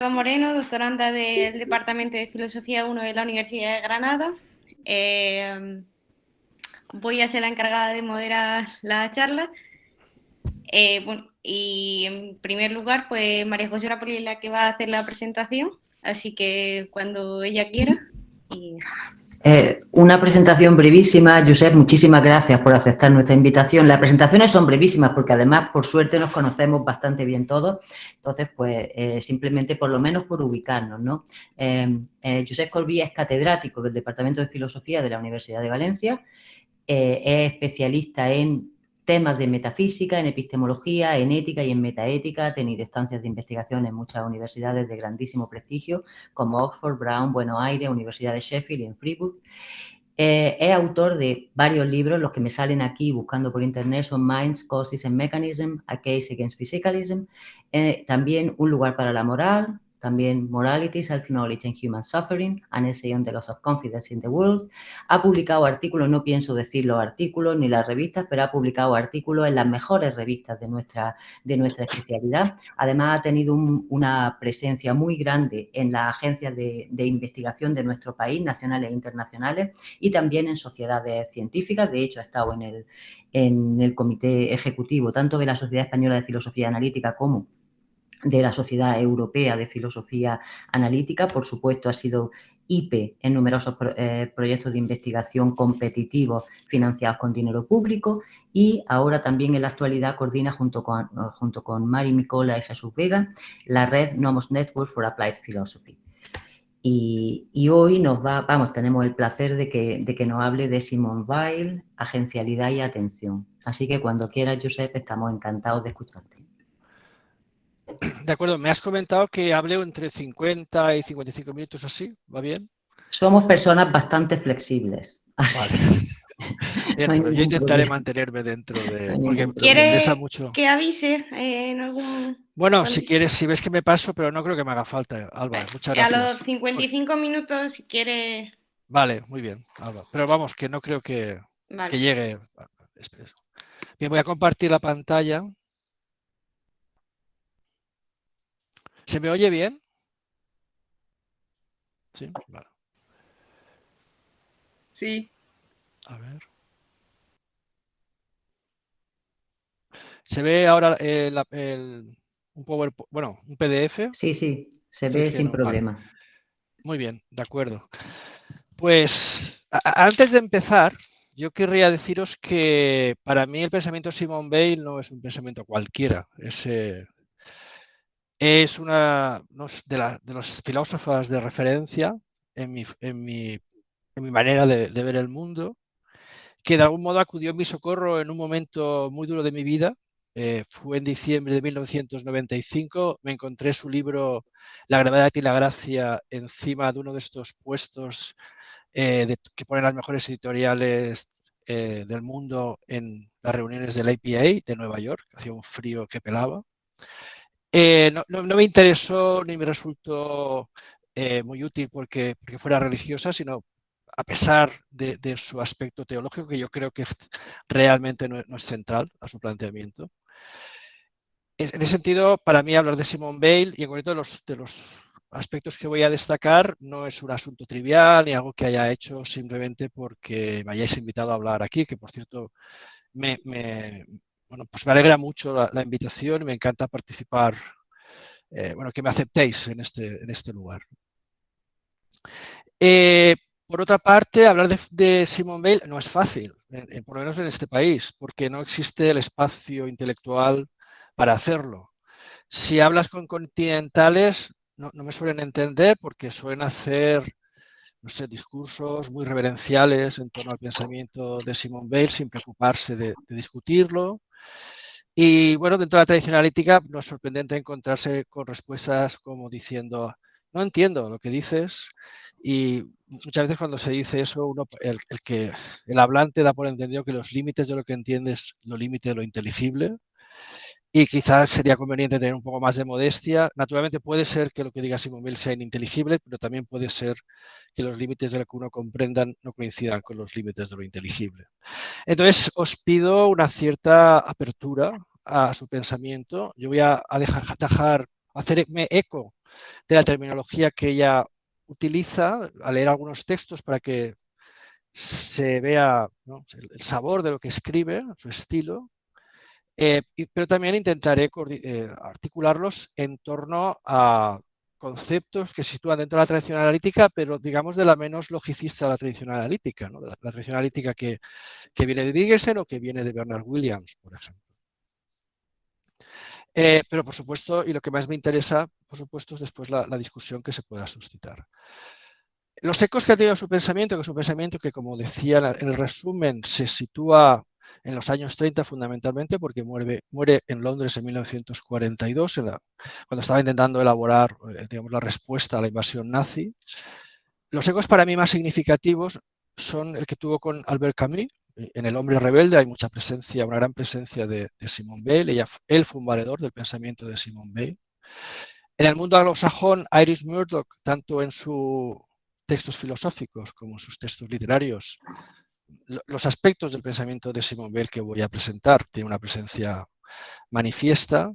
Moreno, doctoranda del Departamento de Filosofía 1 de la Universidad de Granada. Voy a ser la encargada de moderar la charla. Bueno, y en primer lugar, pues María José Rapoli es la que va a hacer la presentación, así que cuando ella quiera. Una presentación brevísima. Josep, muchísimas gracias por aceptar nuestra invitación. Las presentaciones son brevísimas porque además, por suerte, nos conocemos bastante bien todos. Entonces, pues, simplemente, por lo menos por ubicarnos, ¿no? Josep Corbí es catedrático del Departamento de Filosofía de la Universidad de Valencia. Es especialista en temas de metafísica, en epistemología, en ética y en metaética. Ha tenido estancias de investigación en muchas universidades de grandísimo prestigio, como Oxford, Brown, Buenos Aires, Universidad de Sheffield y en Fribourg. Es autor de varios libros. Los que me salen aquí buscando por internet son Minds, Causes and Mechanism, A Case Against Physicalism, también Un lugar para la moral, también Morality, Self-Knowledge and Human Suffering, An Essay on the Loss of Confidence in the World. Ha publicado artículos, no pienso decir los artículos ni las revistas, pero ha publicado artículos en las mejores revistas de nuestra especialidad. Además, ha tenido una presencia muy grande en las agencias de investigación de nuestro país, nacionales e internacionales, y también en sociedades científicas. De hecho, ha estado en el comité ejecutivo tanto de la Sociedad Española de Filosofía Analítica como de la Sociedad Europea de Filosofía Analítica. Por supuesto, ha sido IP en numerosos proyectos de investigación competitivos financiados con dinero público, y ahora también en la actualidad coordina junto con Mari Micola y Jesús Vega la red Nomos Network for Applied Philosophy. Y hoy tenemos el placer de que nos hable de Simone Weil, agencialidad y atención. Así que cuando quieras, Josep, estamos encantados de escucharte. De acuerdo, me has comentado que hable entre 50 y 55 minutos así, ¿va bien? Somos personas bastante flexibles. Así. Vale. Bien, No hay pero yo ningún intentaré problema. mantenerme dentro de... No hay porque ningún me interesa ¿Quiere mucho. que avise en algún...? Bueno, si quieres, si ves que me paso, pero no creo que me haga falta, Alba. Muchas A gracias. los 55 minutos, si quiere... Vale, muy bien, Alba. Pero vamos, que no creo que Vale. llegue. Bien, voy a compartir la pantalla. ¿Se me oye bien? Sí, vale. Sí. A ver. ¿Se ve ahora un PowerPoint, bueno, un PDF? Sí, se ve sin problema. Vale. Muy bien, de acuerdo. Pues antes de empezar, yo querría deciros que para mí el pensamiento de Simone Weil no es un pensamiento cualquiera. Es una de los filósofos de referencia en mi manera de ver el mundo, que de algún modo acudió en mi socorro en un momento muy duro de mi vida. Fue en diciembre de 1995, me encontré su libro La gravedad y la gracia encima de uno de estos puestos que ponen las mejores editoriales del mundo en las reuniones del APA de Nueva York. Hacía un frío que pelaba. No me interesó ni me resultó muy útil porque fuera religiosa, sino a pesar de su aspecto teológico, que yo creo que realmente no es central a su planteamiento. En ese sentido, para mí hablar de Simone Weil y en concreto de los aspectos que voy a destacar no es un asunto trivial ni algo que haya hecho simplemente porque me hayáis invitado a hablar aquí, que por cierto bueno, pues me alegra mucho la invitación y me encanta participar, bueno, que me aceptéis en este lugar. Por otra parte, hablar de Simone Weil no es fácil, por lo menos en este país, porque no existe el espacio intelectual para hacerlo. Si hablas con continentales, no me suelen entender porque suelen hacer, no sé, discursos muy reverenciales en torno al pensamiento de Simone Weil sin preocuparse de discutirlo. Y bueno, dentro de la tradición analítica no es sorprendente encontrarse con respuestas como diciendo, no entiendo lo que dices. Y muchas veces cuando se dice eso, el hablante da por entendido que los límites de lo que entiende es lo límite de lo inteligible. Y quizás sería conveniente tener un poco más de modestia. Naturalmente puede ser que lo que diga Simone Weil sea ininteligible, pero también puede ser que los límites de lo que uno comprendan no coincidan con los límites de lo inteligible. Entonces os pido una cierta apertura a su pensamiento. Yo voy a hacerme eco de la terminología que ella utiliza, a leer algunos textos para que se vea, ¿no?, el sabor de lo que escribe, su estilo, pero también intentaré articularlos en torno a conceptos que se sitúan dentro de la tradición analítica, pero digamos de la menos logicista de la tradición analítica, ¿no?, de la tradición analítica que viene de Wiggelsen o que viene de Bernard Williams, por ejemplo. Pero por supuesto, y lo que más me interesa, por supuesto, es después la discusión que se pueda suscitar. Los ecos que ha tenido su pensamiento, que es un pensamiento que, como decía en el resumen, se sitúa en los años 30 fundamentalmente, porque muere en Londres en 1942, cuando estaba intentando elaborar, digamos, la respuesta a la invasión nazi. Los ecos para mí más significativos son el que tuvo con Albert Camus. En El hombre rebelde hay mucha presencia, una gran presencia de Simone Weil. Él fue un valedor del pensamiento de Simone Weil. En el mundo anglosajón, Iris Murdoch, tanto en sus textos filosóficos como en sus textos literarios, los aspectos del pensamiento de Simone Weil que voy a presentar tiene una presencia manifiesta.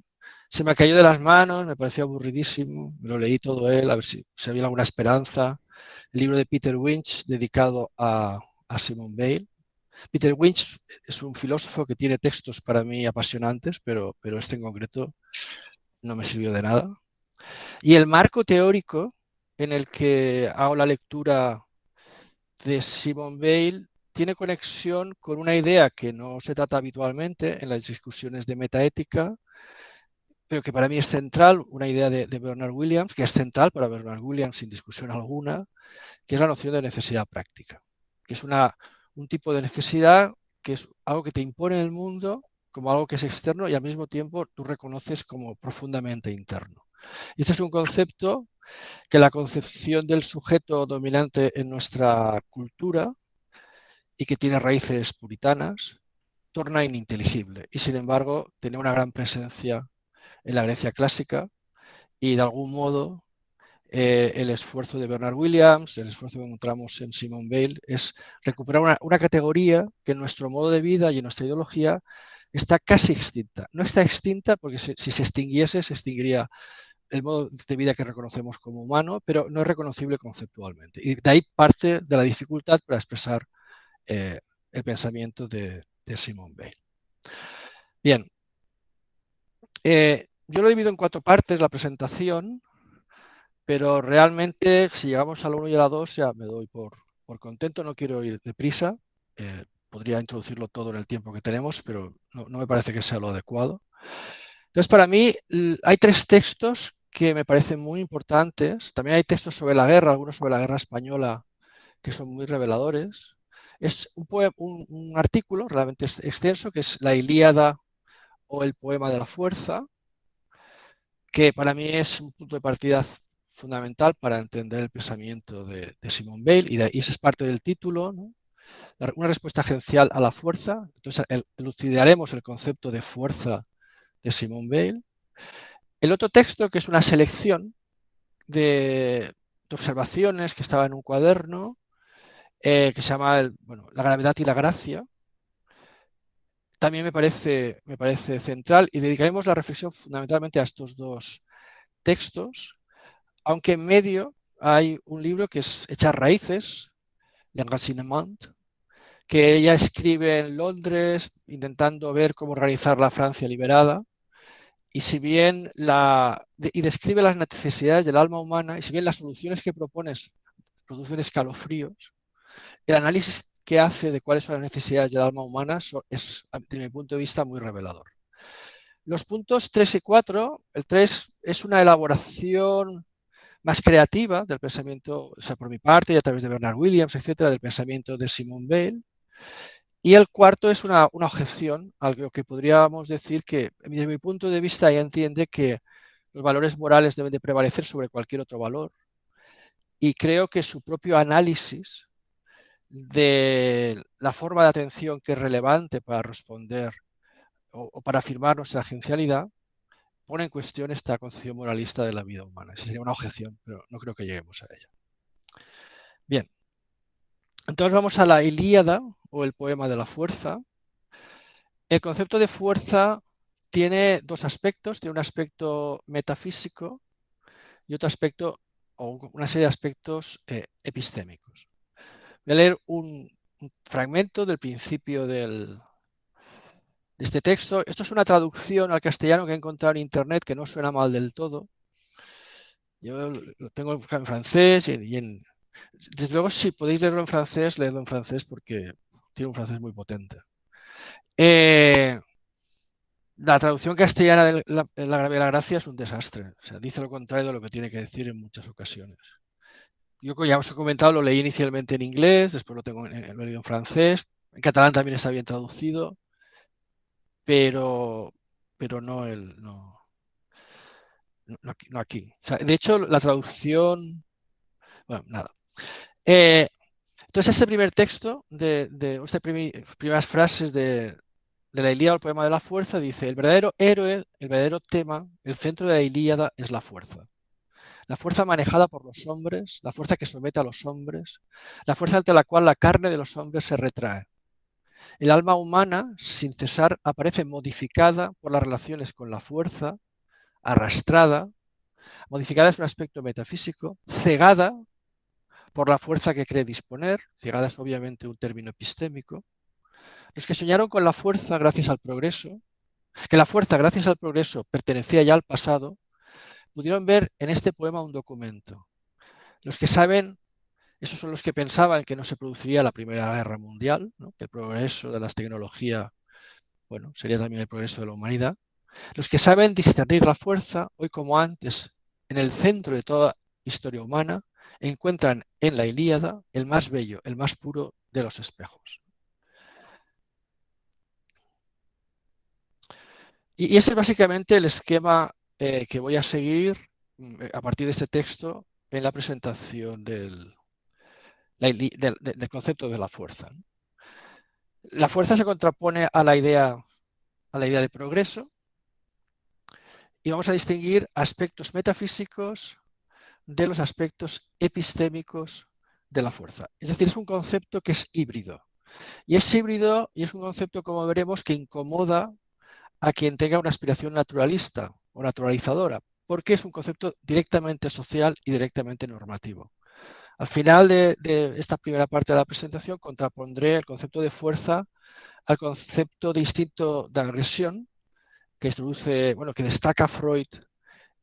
Se me cayó de las manos, me pareció aburridísimo, me lo leí todo él, a ver si había alguna esperanza. El libro de Peter Winch dedicado a Simone Weil. Peter Winch es un filósofo que tiene textos para mí apasionantes, pero este en concreto no me sirvió de nada. Y el marco teórico en el que hago la lectura de Simone Weil tiene conexión con una idea que no se trata habitualmente en las discusiones de metaética, pero que para mí es central, una idea de Bernard Williams, que es central para Bernard Williams sin discusión alguna, que es la noción de necesidad práctica, que es un tipo de necesidad que es algo que te impone el mundo como algo que es externo y al mismo tiempo tú reconoces como profundamente interno. Y este es un concepto que la concepción del sujeto dominante en nuestra cultura y que tiene raíces puritanas torna ininteligible y sin embargo tiene una gran presencia en la Grecia clásica y de algún modo el esfuerzo de Bernard Williams, el esfuerzo que encontramos en Simone Weil es recuperar una categoría que en nuestro modo de vida y en nuestra ideología está casi extinta. No está extinta porque si se extinguiese, se extinguiría el modo de vida que reconocemos como humano, pero no es reconocible conceptualmente. Y de ahí parte de la dificultad para expresar el pensamiento de Simone Weil. Bien, yo lo divido en 4 partes la presentación, pero realmente si llegamos a la 1 y a la 2 ya me doy por contento, no quiero ir deprisa, podría introducirlo todo en el tiempo que tenemos, pero no me parece que sea lo adecuado. Entonces, para mí hay 3 textos que me parecen muy importantes. También hay textos sobre la guerra, algunos sobre la guerra española, que son muy reveladores. Es un artículo realmente extenso, que es la Ilíada o el poema de la fuerza, que para mí es un punto de partida fundamental para entender el pensamiento de Simone Weil, y esa es parte del título, ¿no? Una respuesta agencial a la fuerza. Entonces, elucidaremos el concepto de fuerza de Simone Weil. El otro texto, que es una selección de observaciones que estaba en un cuaderno, que se llama La gravedad y la gracia, también me parece central, y dedicaremos la reflexión fundamentalmente a estos 2 textos, aunque en medio hay un libro que es Echar raíces, L'Enracinement, que ella escribe en Londres intentando ver cómo organizar la Francia liberada, y si bien describe las necesidades del alma humana, y si bien las soluciones que propones producen escalofríos, el análisis que hace de cuáles son las necesidades del alma humana es, desde mi punto de vista, muy revelador. Los puntos 3 y 4, el 3 es una elaboración más creativa del pensamiento, o sea, por mi parte y a través de Bernard Williams, etcétera, del pensamiento de Simone Weil. Y el cuarto es una objeción, algo que podríamos decir que, desde mi punto de vista, ella entiende que los valores morales deben de prevalecer sobre cualquier otro valor. Y creo que su propio análisis de la forma de atención que es relevante para responder o para afirmar nuestra agencialidad pone en cuestión esta concepción moralista de la vida humana. Esa sería una objeción, pero no creo que lleguemos a ella. Bien, entonces vamos a la Ilíada o el poema de la fuerza. El concepto de fuerza tiene 2 aspectos. Tiene un aspecto metafísico y otro aspecto, o una serie de aspectos epistémicos. Voy a leer un fragmento del principio de este texto. Esto es una traducción al castellano que he encontrado en internet que no suena mal del todo. Yo lo tengo en francés desde luego, si podéis leerlo en francés, leedlo en francés porque tiene un francés muy potente. La traducción castellana de la gravedad de la gracia es un desastre. O sea, dice lo contrario de lo que tiene que decir en muchas ocasiones. Yo ya os he comentado, lo leí inicialmente en inglés, después lo he leído en francés. En catalán también está bien traducido, pero no, no aquí. O sea, de hecho, la traducción... Bueno, nada. Entonces, este primer texto, estas primeras frases de la Ilíada, el poema de la fuerza, dice: el verdadero héroe, el verdadero tema, el centro de la Ilíada es la fuerza. La fuerza manejada por los hombres, la fuerza que somete a los hombres, la fuerza ante la cual la carne de los hombres se retrae. El alma humana, sin cesar, aparece modificada por las relaciones con la fuerza, arrastrada. Modificada es un aspecto metafísico, cegada por la fuerza que cree disponer. Cegada es obviamente un término epistémico. Los que soñaron con la fuerza gracias al progreso, que la fuerza gracias al progreso pertenecía ya al pasado, pudieron ver en este poema un documento. Los que saben, esos son los que pensaban que no se produciría la Primera Guerra Mundial, ¿no? Que el progreso de las tecnologías, bueno, sería también el progreso de la humanidad. Los que saben discernir la fuerza, hoy como antes, en el centro de toda historia humana, encuentran en la Ilíada el más bello, el más puro de los espejos. Y ese es básicamente el esquema que voy a seguir a partir de este texto en la presentación del concepto de la fuerza. La fuerza se contrapone a la idea de progreso y vamos a distinguir aspectos metafísicos de los aspectos epistémicos de la fuerza. Es decir, es un concepto que es híbrido. Y es híbrido y es un concepto, como veremos, que incomoda a quien tenga una aspiración naturalista o naturalizadora, porque es un concepto directamente social y directamente normativo. Al final de esta primera parte de la presentación contrapondré el concepto de fuerza al concepto de instinto de agresión que introduce, bueno, que destaca Freud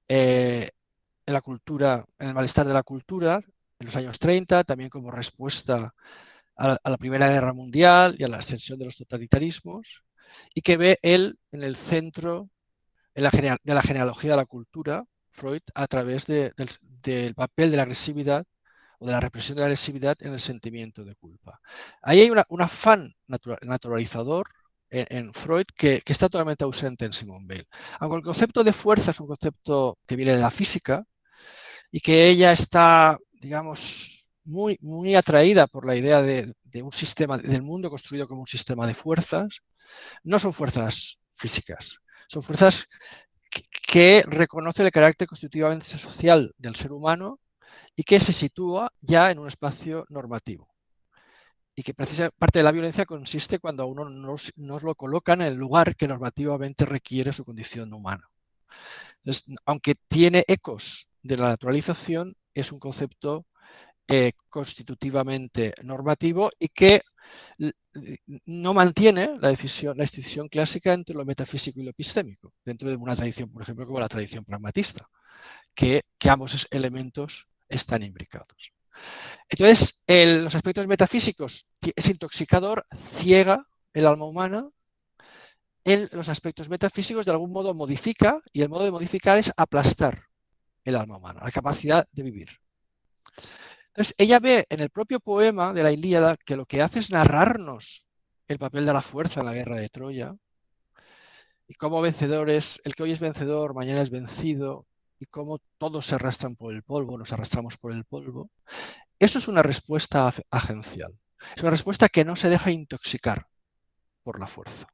en la cultura, en el malestar de la cultura en los años 30, también como respuesta a la Primera Guerra Mundial y a la ascensión de los totalitarismos, y que ve él en el centro de la genealogía de la cultura, Freud, a través del papel de la agresividad o de la represión de la agresividad en el sentimiento de culpa. Ahí hay un afán naturalizador en Freud que está totalmente ausente en Simone Weil. Aunque el concepto de fuerza es un concepto que viene de la física y que ella está, digamos, muy, muy atraída por la idea de un sistema, del mundo construido como un sistema de fuerzas, no son fuerzas físicas, son fuerzas que reconocen el carácter constitutivamente social del ser humano y que se sitúa ya en un espacio normativo. Y que precisamente parte de la violencia consiste cuando a uno nos lo colocan en el lugar que normativamente requiere su condición humana. Entonces, aunque tiene ecos de la naturalización, es un concepto constitutivamente normativo y que no mantiene la distinción clásica entre lo metafísico y lo epistémico, dentro de una tradición, por ejemplo, como la tradición pragmatista, que ambos elementos están imbricados. Entonces, los aspectos metafísicos es intoxicador, ciega el alma humana. En los aspectos metafísicos de algún modo modifica, y el modo de modificar es aplastar el alma humana, la capacidad de vivir. Entonces, ella ve en el propio poema de la Ilíada que lo que hace es narrarnos el papel de la fuerza en la guerra de Troya y cómo vencedores, el que hoy es vencedor, mañana es vencido, y cómo todos se arrastran por el polvo, nos arrastramos por el polvo. Eso es una respuesta agencial. Es una respuesta que no se deja intoxicar por la fuerza,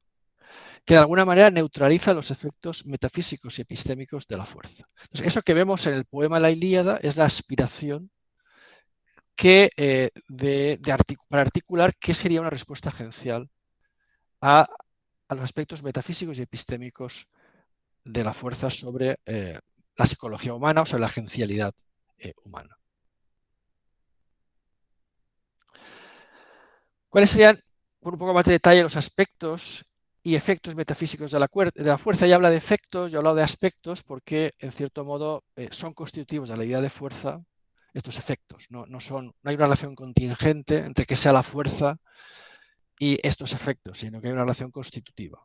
que de alguna manera neutraliza los efectos metafísicos y epistémicos de la fuerza. Entonces, eso que vemos en el poema La Ilíada es la aspiración que, para articular qué sería una respuesta agencial a los aspectos metafísicos y epistémicos de la fuerza sobre la psicología humana, o sea, la agencialidad humana. ¿Cuáles serían, con un poco más de detalle, los aspectos y efectos metafísicos de la fuerza? Ya habla de efectos, yo he hablado de aspectos porque, en cierto modo, son constitutivos de la idea de fuerza estos efectos. No hay una relación contingente entre que sea la fuerza y estos efectos, sino que hay una relación constitutiva.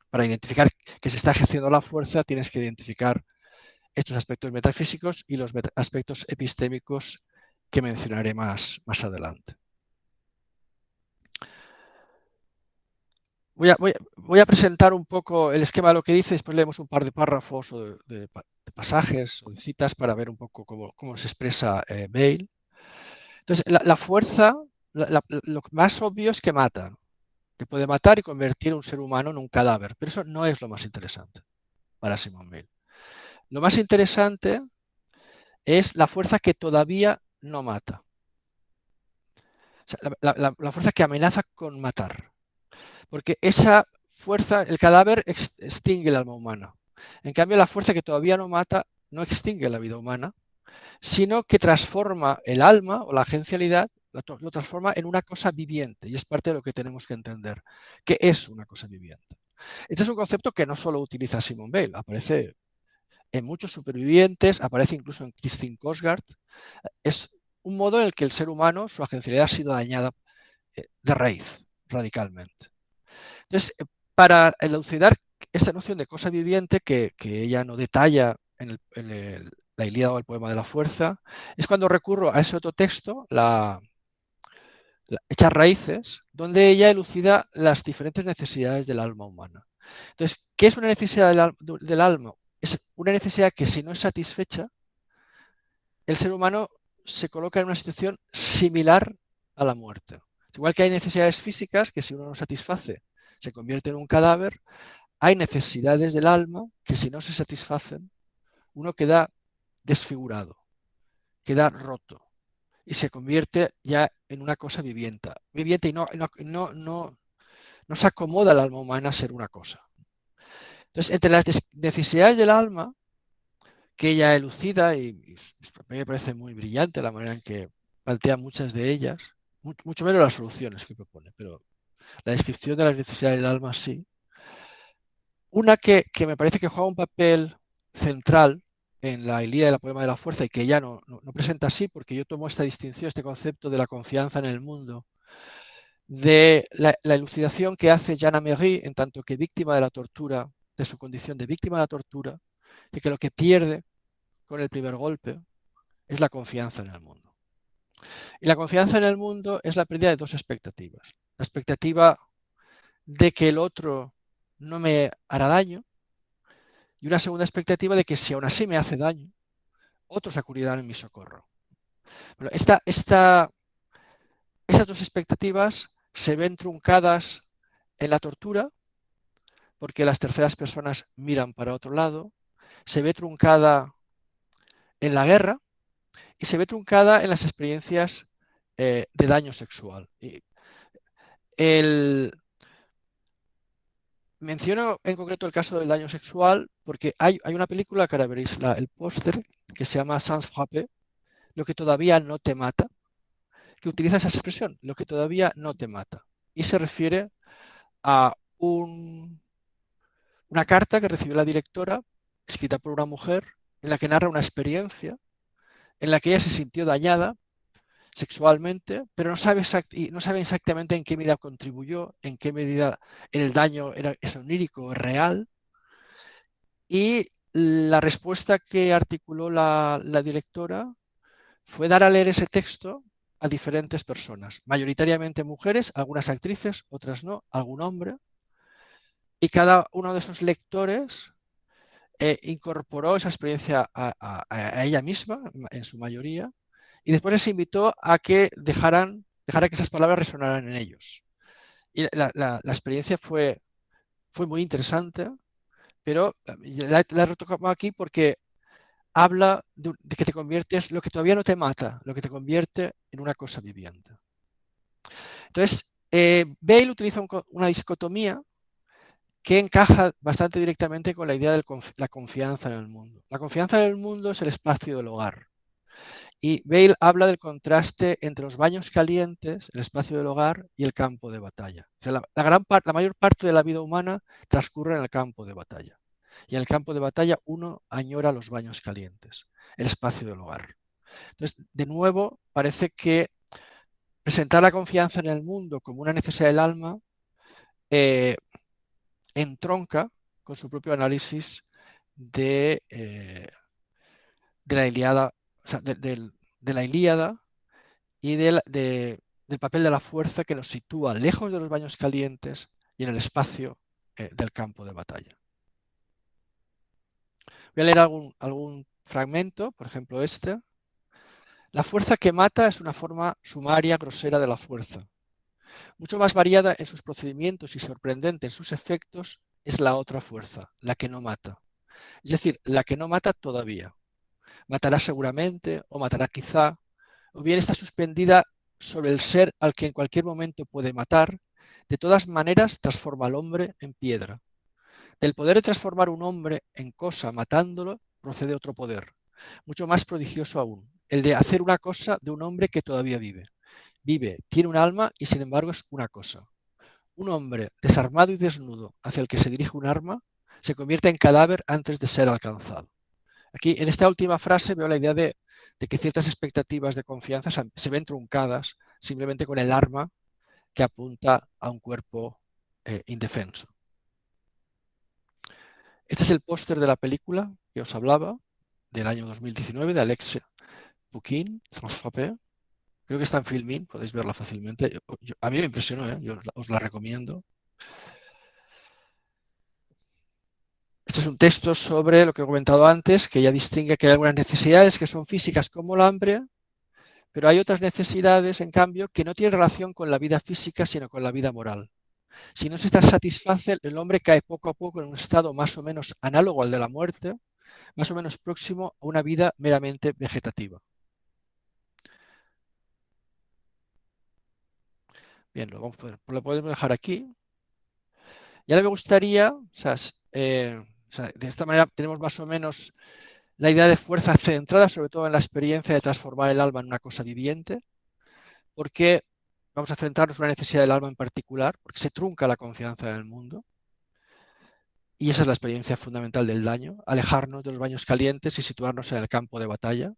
Para identificar que se está ejerciendo la fuerza, tienes que identificar estos aspectos metafísicos y los aspectos epistémicos que mencionaré más adelante. Voy a presentar un poco el esquema de lo que dice, después leemos un par de párrafos o de pasajes o de citas para ver un poco cómo se expresa Bale. Entonces, la fuerza, lo más obvio es que mata, que puede matar y convertir a un ser humano en un cadáver, pero eso no es lo más interesante para Simone Bale. Lo más interesante es la fuerza que todavía no mata. O sea, la fuerza que amenaza con matar. Porque esa fuerza, el cadáver extingue el alma humana. En cambio, la fuerza que todavía no mata no extingue la vida humana, sino que transforma el alma o la agencialidad, lo transforma en una cosa viviente. Y es parte de lo que tenemos que entender, que es una cosa viviente. Este es un concepto que no solo utiliza Simone Bale, aparece en muchos supervivientes, aparece incluso en Christine Korsgaard. Es un modo en el que el ser humano, su agencialidad ha sido dañada de raíz, radicalmente. Entonces, para elucidar esta noción de cosa viviente que ella no detalla en la Ilíada o el poema de la fuerza, es cuando recurro a ese otro texto, Hechas raíces, donde ella elucida las diferentes necesidades del alma humana. Entonces, ¿qué es una necesidad del alma? Es una necesidad que, si no es satisfecha, el ser humano se coloca en una situación similar a la muerte. Igual que hay necesidades físicas que, si uno no satisface, se convierte en un cadáver, hay necesidades del alma que, si no se satisfacen, uno queda desfigurado, queda roto y se convierte ya en una cosa viviente y no se acomoda el alma humana a ser una cosa. Entonces, entre las necesidades del alma, que ella elucida, y a mí me parece muy brillante la manera en que plantea muchas de ellas, mucho menos las soluciones que propone, pero la descripción de las necesidades del alma sí. Una que me parece que juega un papel central en la Ilíada y el poema de la fuerza, y que ella no presenta así, porque yo tomo esta distinción, este concepto de la confianza en el mundo, de la elucidación que hace Jeanne Améry, en tanto que víctima de la tortura, de su condición de víctima de la tortura, de que lo que pierde con el primer golpe es la confianza en el mundo. Y la confianza en el mundo es la pérdida de dos expectativas. La expectativa de que el otro no me hará daño, y una segunda expectativa de que, si aún así me hace daño, otros acudirán en mi socorro. Bueno, esas dos expectativas se ven truncadas en la tortura, porque las terceras personas miran para otro lado, se ve truncada en la guerra y se ve truncada en las experiencias de daño sexual. Menciono en concreto el caso del daño sexual porque hay una película que ahora veréis el póster, que se llama Sans Frappé, lo que todavía no te mata, que utiliza esa expresión, lo que todavía no te mata. Y se refiere a una carta que recibió la directora, escrita por una mujer, en la que narra una experiencia en la que ella se sintió dañada sexualmente, pero no sabe exactamente en qué medida contribuyó, en qué medida el daño es onírico o real. Y la respuesta que articuló la directora fue dar a leer ese texto a diferentes personas, mayoritariamente mujeres, algunas actrices, otras no, algún hombre, y cada uno de esos lectores incorporó esa experiencia a ella misma, en su mayoría, y después les invitó a que dejara que esas palabras resonaran en ellos. Y la experiencia fue muy interesante, pero la he retocado aquí porque habla de que te conviertes, lo que todavía no te mata, lo que te convierte en una cosa viviente. Entonces, Bale utiliza una dicotomía que encaja bastante directamente con la idea de la confianza en el mundo. La confianza en el mundo es el espacio del hogar. Y Bale habla del contraste entre los baños calientes, el espacio del hogar, y el campo de batalla. O sea, la mayor parte de la vida humana transcurre en el campo de batalla. Y en el campo de batalla uno añora los baños calientes, el espacio del hogar. Entonces, de nuevo, parece que presentar la confianza en el mundo como una necesidad del alma entronca con su propio análisis de la Ilíada, o sea, de la Ilíada y del papel de la fuerza que nos sitúa lejos de los baños calientes y en el espacio del campo de batalla. Voy a leer algún fragmento, por ejemplo este. La fuerza que mata es una forma sumaria, grosera de la fuerza. Mucho más variada en sus procedimientos y sorprendente en sus efectos es la otra fuerza, la que no mata. Es decir, la que no mata todavía. Matará seguramente, o matará quizá, o bien está suspendida sobre el ser al que en cualquier momento puede matar. De todas maneras, transforma al hombre en piedra. Del poder de transformar un hombre en cosa matándolo, procede otro poder, mucho más prodigioso aún, el de hacer una cosa de un hombre que todavía vive. Vive, tiene un alma y sin embargo es una cosa. Un hombre desarmado y desnudo hacia el que se dirige un arma se convierte en cadáver antes de ser alcanzado. Aquí, en esta última frase, veo la idea de que ciertas expectativas de confianza se ven truncadas simplemente con el arma que apunta a un cuerpo indefenso. Este es el póster de la película que os hablaba, del año 2019, de Alexia Pukin, Sans Frappé. Creo que está en Filmin, podéis verla fácilmente. A mí me impresionó, ¿eh? Yo os la recomiendo. Este es un texto sobre lo que he comentado antes, que ya distingue que hay algunas necesidades que son físicas como el hambre, pero hay otras necesidades, en cambio, que no tienen relación con la vida física, sino con la vida moral. Si no se está satisface, el hombre cae poco a poco en un estado más o menos análogo al de la muerte, más o menos próximo a una vida meramente vegetativa. Bien, lo podemos dejar aquí. Y ahora me gustaría, de esta manera tenemos más o menos la idea de fuerza centrada sobre todo en la experiencia de transformar el alma en una cosa viviente, porque vamos a centrarnos en una necesidad del alma en particular, porque se trunca la confianza en el mundo. Y esa es la experiencia fundamental del daño, alejarnos de los baños calientes y situarnos en el campo de batalla.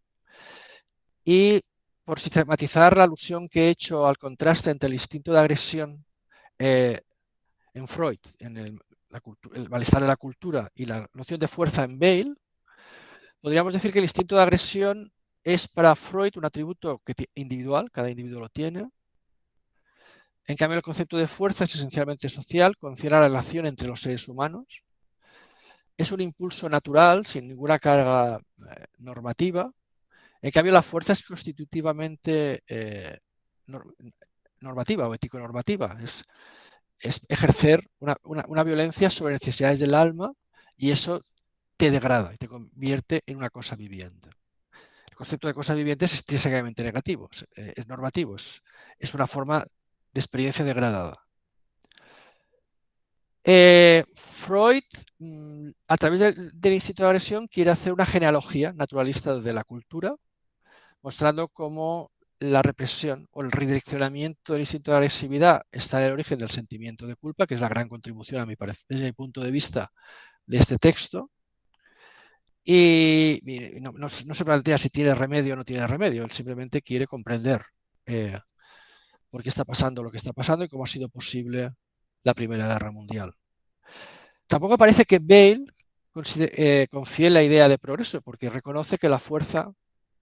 Y por sistematizar la alusión que he hecho al contraste entre el instinto de agresión en Freud, en el malestar de la cultura y la noción de fuerza en Bale, podríamos decir que el instinto de agresión es para Freud un atributo individual, cada individuo lo tiene. En cambio, el concepto de fuerza es esencialmente social, considera la relación entre los seres humanos. Es un impulso natural, sin ninguna carga normativa. En cambio, la fuerza es constitutivamente normativa o ético-normativa. Es ejercer una violencia sobre necesidades del alma y eso te degrada y te convierte en una cosa viviente. El concepto de cosa viviente es extrínsecamente negativo, es normativo, es una forma de experiencia degradada. Freud, a través del instinto de agresión, quiere hacer una genealogía naturalista de la cultura, mostrando cómo la represión o el redireccionamiento del instinto de agresividad está en el origen del sentimiento de culpa, que es la gran contribución, a mi parecer, desde mi punto de vista, de este texto. Y no se plantea si tiene remedio o no tiene remedio, él simplemente quiere comprender por qué está pasando lo que está pasando y cómo ha sido posible la Primera Guerra Mundial. Tampoco parece que Bale confíe en la idea de progreso, porque reconoce que la fuerza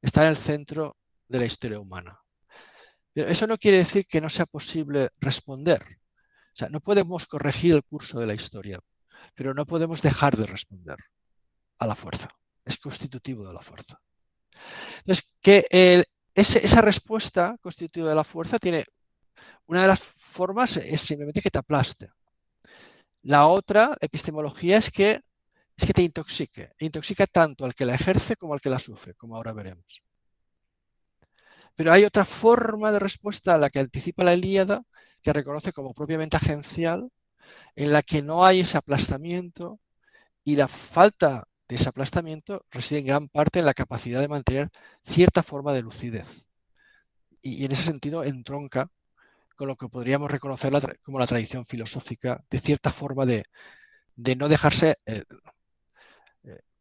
está en el centro de la historia humana. Pero eso no quiere decir que no sea posible responder. O sea, no podemos corregir el curso de la historia, pero no podemos dejar de responder a la fuerza. Es constitutivo de la fuerza. Entonces, esa respuesta constitutiva de la fuerza tiene una de las formas es simplemente que te aplaste. La otra epistemología es que te intoxique. E intoxica tanto al que la ejerce como al que la sufre, como ahora veremos. Pero hay otra forma de respuesta a la que anticipa la Ilíada, que reconoce como propiamente agencial, en la que no hay ese aplastamiento, y la falta de ese aplastamiento reside en gran parte en la capacidad de mantener cierta forma de lucidez. Y en ese sentido entronca con lo que podríamos reconocer como la tradición filosófica de cierta forma de no dejarse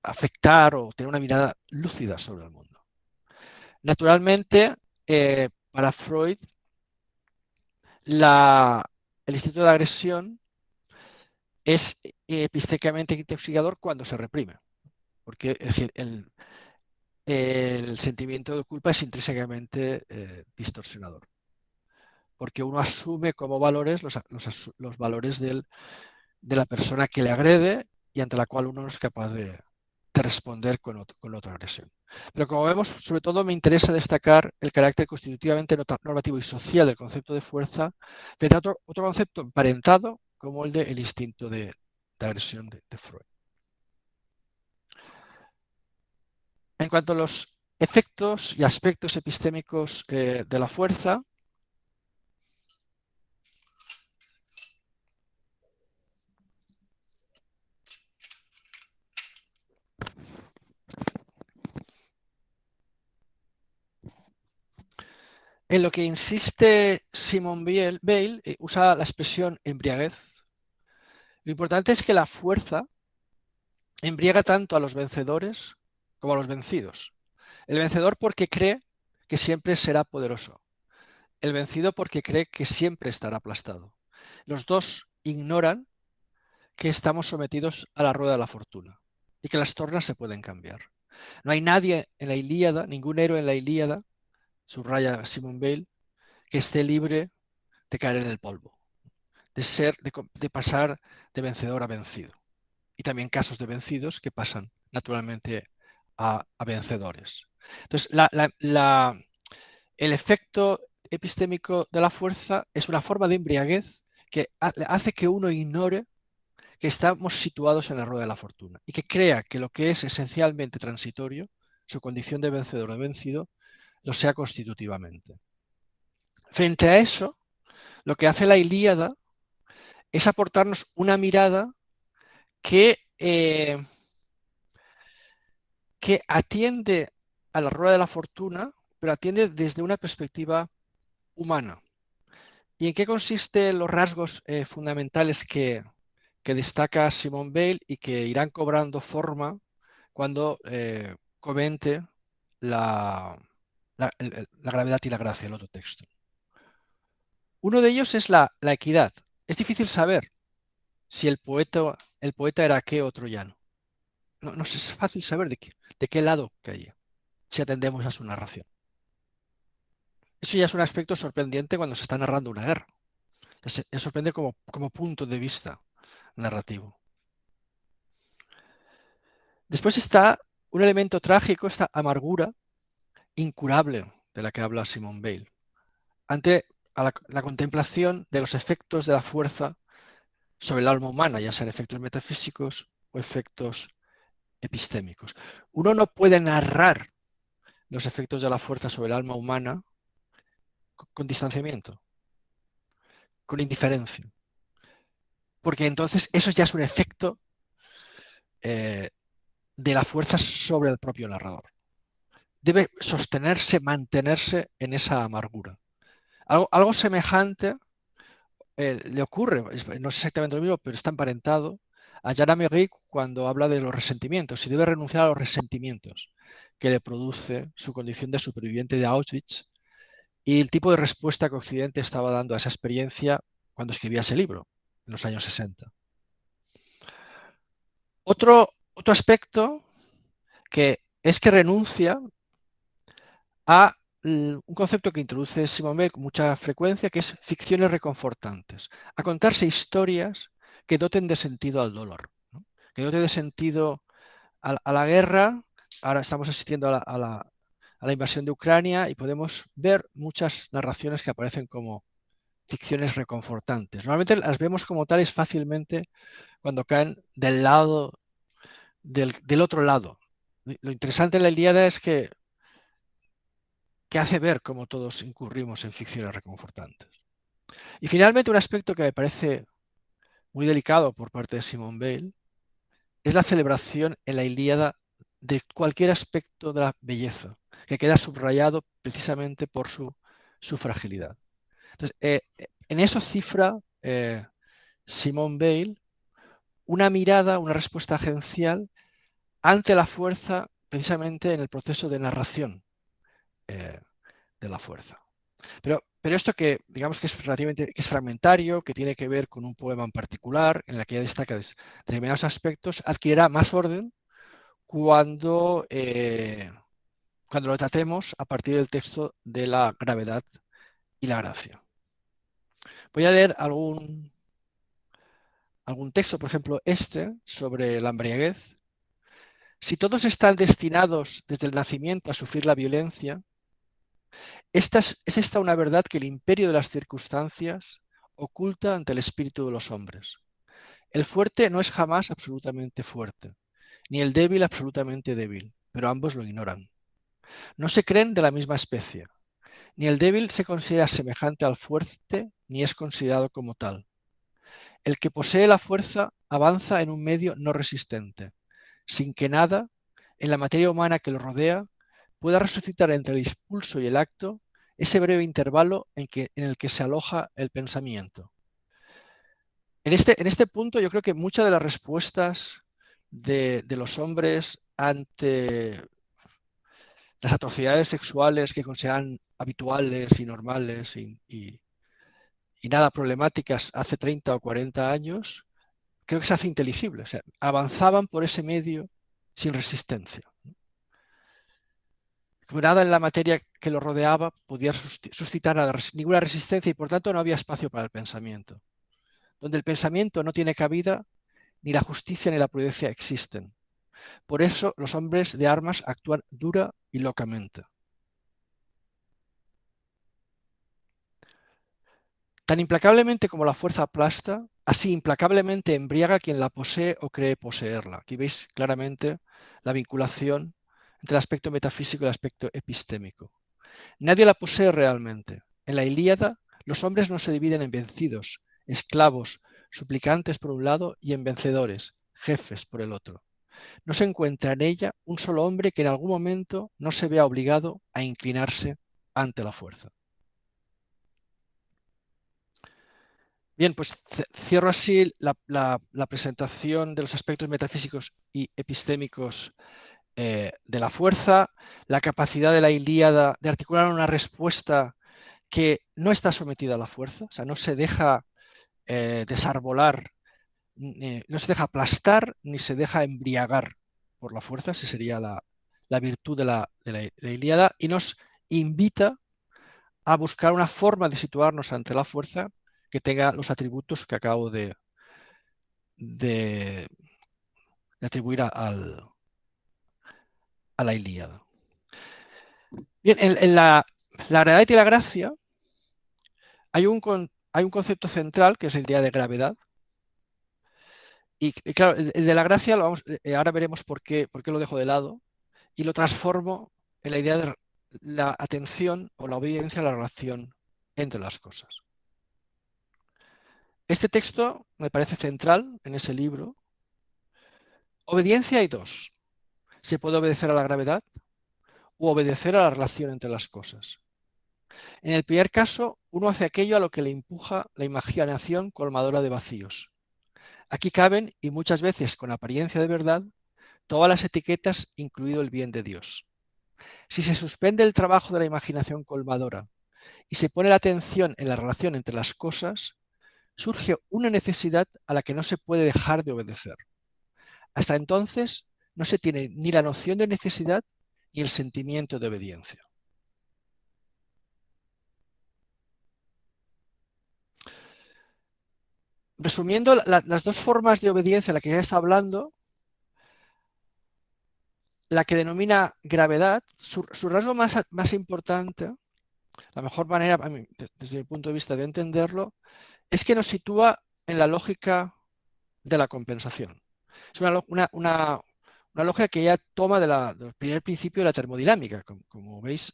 afectar o tener una mirada lúcida sobre el mundo. Naturalmente, para Freud, el instinto de agresión es epistémicamente intoxicador cuando se reprime, porque el sentimiento de culpa es intrínsecamente distorsionador, porque uno asume como valores los valores de la persona que le agrede y ante la cual uno no es capaz de responder con otra agresión. Pero como vemos, sobre todo me interesa destacar el carácter constitutivamente normativo y social del concepto de fuerza frente a otro concepto emparentado como el del instinto de agresión de Freud. En cuanto a los efectos y aspectos epistémicos de la fuerza, en lo que insiste Simone Weil, usa la expresión embriaguez. Lo importante es que la fuerza embriaga tanto a los vencedores como a los vencidos. El vencedor porque cree que siempre será poderoso. El vencido porque cree que siempre estará aplastado. Los dos ignoran que estamos sometidos a la rueda de la fortuna y que las tornas se pueden cambiar. No hay nadie en la Ilíada, ningún héroe en la Ilíada, subraya Simone Weil, que esté libre de caer en el polvo, de pasar de vencedor a vencido. Y también casos de vencidos que pasan naturalmente a vencedores. Entonces, el efecto epistémico de la fuerza es una forma de embriaguez que hace que uno ignore que estamos situados en la rueda de la fortuna y que crea que lo que es esencialmente transitorio, su condición de vencedor o vencido, lo sea constitutivamente. Frente a eso, lo que hace la Ilíada es aportarnos una mirada que atiende a la rueda de la fortuna, pero atiende desde una perspectiva humana. ¿Y en qué consisten los rasgos fundamentales que destaca Simone Weil y que irán cobrando forma cuando comente la gravedad y la gracia, el otro texto? Uno de ellos es la equidad. Es difícil saber si el poeta era aqueo o troyano. No es fácil saber de qué lado caía, si atendemos a su narración. Eso ya es un aspecto sorprendente cuando se está narrando una guerra. Es sorprendente como punto de vista narrativo. Después está un elemento trágico, esta amargura incurable de la que habla Simone Weil, ante la contemplación de los efectos de la fuerza sobre el alma humana, ya sean efectos metafísicos o efectos epistémicos. Uno no puede narrar los efectos de la fuerza sobre el alma humana con distanciamiento, con indiferencia, porque entonces eso ya es un efecto de la fuerza sobre el propio narrador. Debe sostenerse, mantenerse en esa amargura. Algo semejante le ocurre, no es exactamente lo mismo, pero está emparentado a Jean Améry cuando habla de los resentimientos y debe renunciar a los resentimientos que le produce su condición de superviviente de Auschwitz y el tipo de respuesta que Occidente estaba dando a esa experiencia cuando escribía ese libro, en los años 60. Otro aspecto es que renuncia a un concepto que introduce Simone Weil con mucha frecuencia, que es ficciones reconfortantes, a contarse historias que doten de sentido al dolor, ¿no? Que doten de sentido a la guerra. Ahora estamos asistiendo a la invasión de Ucrania y podemos ver muchas narraciones que aparecen como ficciones reconfortantes. Normalmente las vemos como tales fácilmente cuando caen del otro lado. Lo interesante en la Ilíada es que hace ver cómo todos incurrimos en ficciones reconfortantes. Y finalmente un aspecto que me parece muy delicado por parte de Simone Weil, es la celebración en la Ilíada de cualquier aspecto de la belleza, que queda subrayado precisamente por su fragilidad. Entonces, en eso cifra Simone Weil una mirada, una respuesta agencial ante la fuerza, precisamente en el proceso de narración de la fuerza. Pero esto que digamos que es relativamente que es fragmentario, que tiene que ver con un poema en particular, en la que ella destaca determinados aspectos, adquirirá más orden cuando lo tratemos a partir del texto de la gravedad y la gracia. Voy a leer algún texto, por ejemplo, sobre la embriaguez. Si todos están destinados desde el nacimiento a sufrir la violencia, es esta una verdad que el imperio de las circunstancias oculta ante el espíritu de los hombres. El fuerte no es jamás absolutamente fuerte, ni el débil absolutamente débil, pero ambos lo ignoran. No se creen de la misma especie. Ni el débil se considera semejante al fuerte, ni es considerado como tal. El que posee la fuerza avanza en un medio no resistente, sin que nada, en la materia humana que lo rodea, pueda resucitar entre el impulso y el acto ese breve intervalo en el que se aloja el pensamiento. En este punto yo creo que muchas de las respuestas de los hombres ante las atrocidades sexuales que consideran habituales y normales y nada problemáticas hace 30 o 40 años, creo que se hace inteligible. O sea, avanzaban por ese medio sin resistencia. Nada en la materia que lo rodeaba podía suscitar ninguna resistencia y por tanto no había espacio para el pensamiento. Donde el pensamiento no tiene cabida, ni la justicia ni la prudencia existen. Por eso los hombres de armas actúan dura y locamente. Tan implacablemente como la fuerza aplasta, así implacablemente embriaga quien la posee o cree poseerla. Aquí veis claramente la vinculación entre el aspecto metafísico y el aspecto epistémico. Nadie la posee realmente. En la Ilíada, los hombres no se dividen en vencidos, esclavos, suplicantes por un lado y en vencedores, jefes por el otro. No se encuentra en ella un solo hombre que en algún momento no se vea obligado a inclinarse ante la fuerza. Bien, pues cierro así la presentación de los aspectos metafísicos y epistémicos de la fuerza, la capacidad de la Ilíada de articular una respuesta que no está sometida a la fuerza, o sea, no se deja desarbolar, no se deja aplastar, ni se deja embriagar por la fuerza, esa sería la virtud de la Ilíada, y nos invita a buscar una forma de situarnos ante la fuerza que tenga los atributos que acabo de atribuir a la Ilíada. Bien, en la gravedad y la gracia hay un concepto central que es el idea de gravedad. Y claro, el de la gracia ahora veremos por qué lo dejo de lado y lo transformo en la idea de la atención o la obediencia a la relación entre las cosas. Este texto me parece central en ese libro. Obediencia hay dos. Se puede obedecer a la gravedad u obedecer a la relación entre las cosas. En el primer caso, uno hace aquello a lo que le empuja la imaginación colmadora de vacíos. Aquí caben, y muchas veces con apariencia de verdad, todas las etiquetas, incluido el bien de Dios. Si se suspende el trabajo de la imaginación colmadora y se pone la atención en la relación entre las cosas, surge una necesidad a la que no se puede dejar de obedecer. Hasta entonces no se tiene ni la noción de necesidad ni el sentimiento de obediencia. Resumiendo las dos formas de obediencia de la que ya está hablando, la que denomina gravedad, su rasgo más importante, la mejor manera, desde mi punto de vista de entenderlo, es que nos sitúa en la lógica de la compensación. Es una lógica que ya toma del primer principio de la termodinámica. Como veis,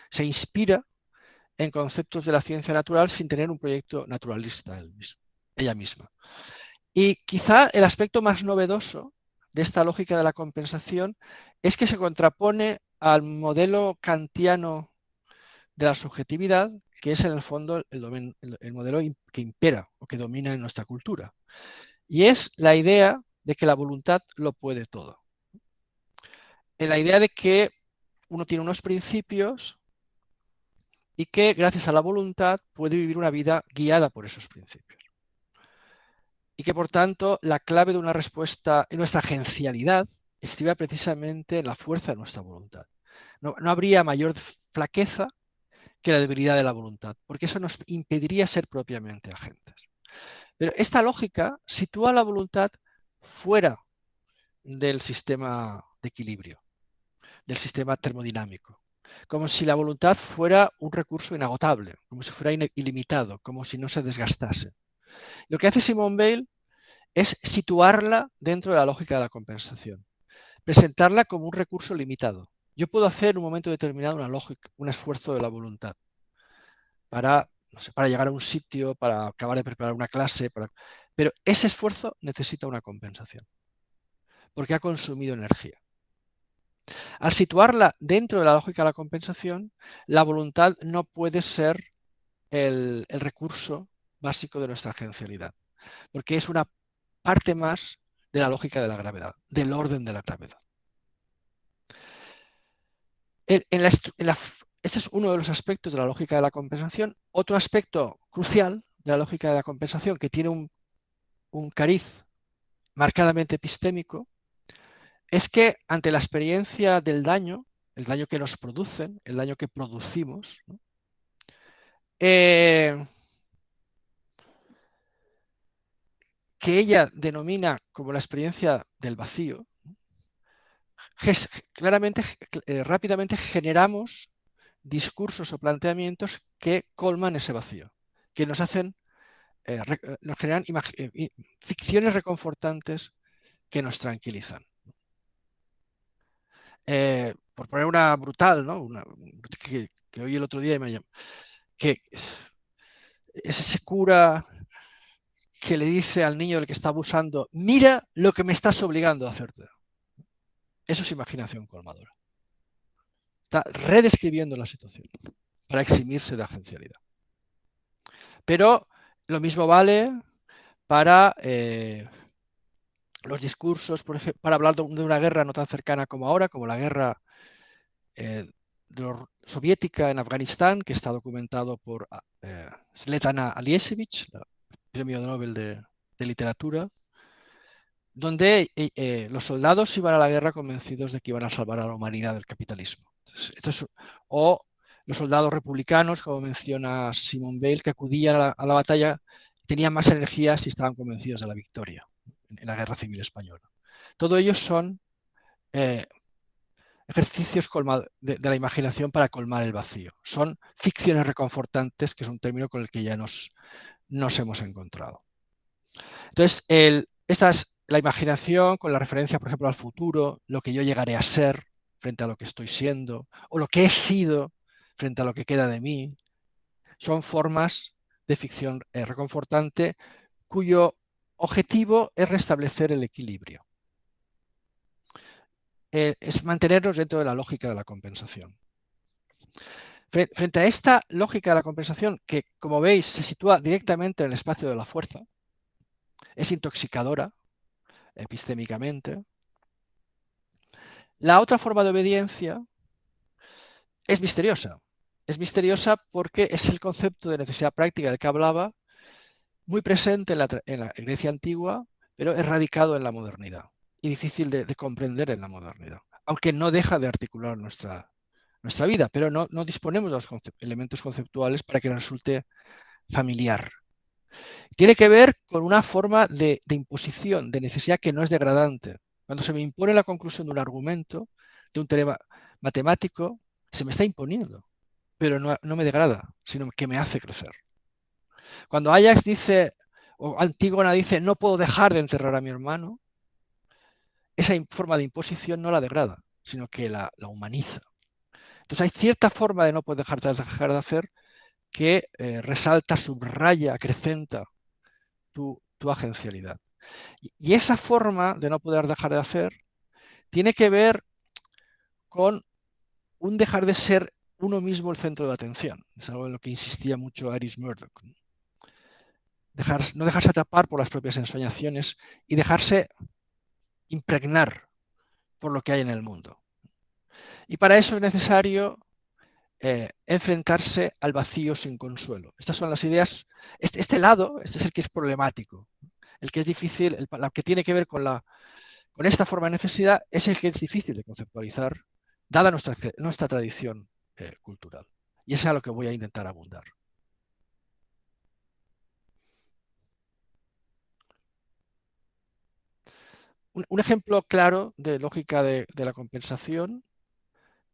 se inspira en conceptos de la ciencia natural sin tener un proyecto naturalista él mismo. ella misma. Y quizá el aspecto más novedoso de esta lógica de la compensación es que se contrapone al modelo kantiano de la subjetividad, que es en el fondo el modelo que impera o que domina en nuestra cultura. Y es la idea de que la voluntad lo puede todo. En la idea de que uno tiene unos principios y que gracias a la voluntad puede vivir una vida guiada por esos principios. Y que por tanto la clave de una respuesta en nuestra agencialidad estriba precisamente en la fuerza de nuestra voluntad. No habría mayor flaqueza que la debilidad de la voluntad, porque eso nos impediría ser propiamente agentes. Pero esta lógica sitúa la voluntad fuera del sistema de equilibrio, del sistema termodinámico, como si la voluntad fuera un recurso inagotable, como si fuera ilimitado, como si no se desgastase. Lo que hace Simone Weil es situarla dentro de la lógica de la compensación, presentarla como un recurso limitado. Yo puedo hacer en un momento determinado un esfuerzo de la voluntad para, no sé, para llegar a un sitio, para acabar de preparar una clase, pero ese esfuerzo necesita una compensación, porque ha consumido energía. Al situarla dentro de la lógica de la compensación, la voluntad no puede ser el recurso básico de nuestra agencialidad, porque es una parte más de la lógica de la gravedad, del orden de la gravedad. Este es uno de los aspectos de la lógica de la compensación. Otro aspecto crucial de la lógica de la compensación, que tiene un cariz marcadamente epistémico, es que ante la experiencia del daño, el daño que nos producen, el daño que producimos, ¿no? Que ella denomina como la experiencia del vacío, claramente, rápidamente generamos discursos o planteamientos que colman ese vacío, que nos hacen, nos generan ficciones reconfortantes que nos tranquilizan. Por poner una brutal, ¿no? Que oí el otro día y me llamó, que es ese cura que le dice al niño del que está abusando: mira lo que me estás obligando a hacerte. Eso es imaginación colmadora. Está redescribiendo la situación para eximirse de agencialidad. Pero lo mismo vale para los discursos, por ejemplo, para hablar de una guerra no tan cercana como ahora, como la guerra soviética en Afganistán, que está documentado por Svetlana Alexievich, premio Nobel de literatura, donde los soldados iban a la guerra convencidos de que iban a salvar a la humanidad del capitalismo. O los soldados republicanos, como menciona Simone Weil, que acudían a la batalla, tenían más energía si estaban convencidos de la victoria en la Guerra Civil Española. Todos ellos son ejercicios de la imaginación para colmar el vacío. Son ficciones reconfortantes, que es un término con el que ya nos hemos encontrado. Entonces, esta es la imaginación con la referencia, por ejemplo, al futuro, lo que yo llegaré a ser frente a lo que estoy siendo, o lo que he sido frente a lo que queda de mí. Son formas de ficción reconfortante cuyo objetivo es restablecer el equilibrio. Es mantenernos dentro de la lógica de la compensación. Frente a esta lógica de la compensación, que como veis se sitúa directamente en el espacio de la fuerza, es intoxicadora epistémicamente. La otra forma de obediencia es misteriosa. Es misteriosa porque es el concepto de necesidad práctica del que hablaba, muy presente en la Grecia antigua, pero erradicado en la modernidad y difícil de comprender en la modernidad, aunque no deja de articular nuestra vida, pero no disponemos de los elementos conceptuales para que nos resulte familiar. Tiene que ver con una forma de imposición, de necesidad que no es degradante. Cuando se me impone la conclusión de un argumento, de un teorema matemático, se me está imponiendo, pero no me degrada, sino que me hace crecer. Cuando Ajax dice, o Antígona dice, no puedo dejar de enterrar a mi hermano, esa forma de imposición no la degrada, sino que la humaniza. Entonces hay cierta forma de no poder dejar de hacer que resalta, subraya, acrecenta tu agencialidad. Y esa forma de no poder dejar de hacer tiene que ver con un dejar de ser uno mismo el centro de atención. Es algo en lo que insistía mucho Iris Murdoch. No dejarse atrapar por las propias ensoñaciones y dejarse impregnar por lo que hay en el mundo. Y para eso es necesario enfrentarse al vacío sin consuelo. Estas son las ideas. Este lado, este es el que es problemático, el que es difícil, el que tiene que ver con esta forma de necesidad, es el que es difícil de conceptualizar, dada nuestra tradición cultural. Y es a lo que voy a intentar abundar. Un ejemplo claro de lógica de la compensación,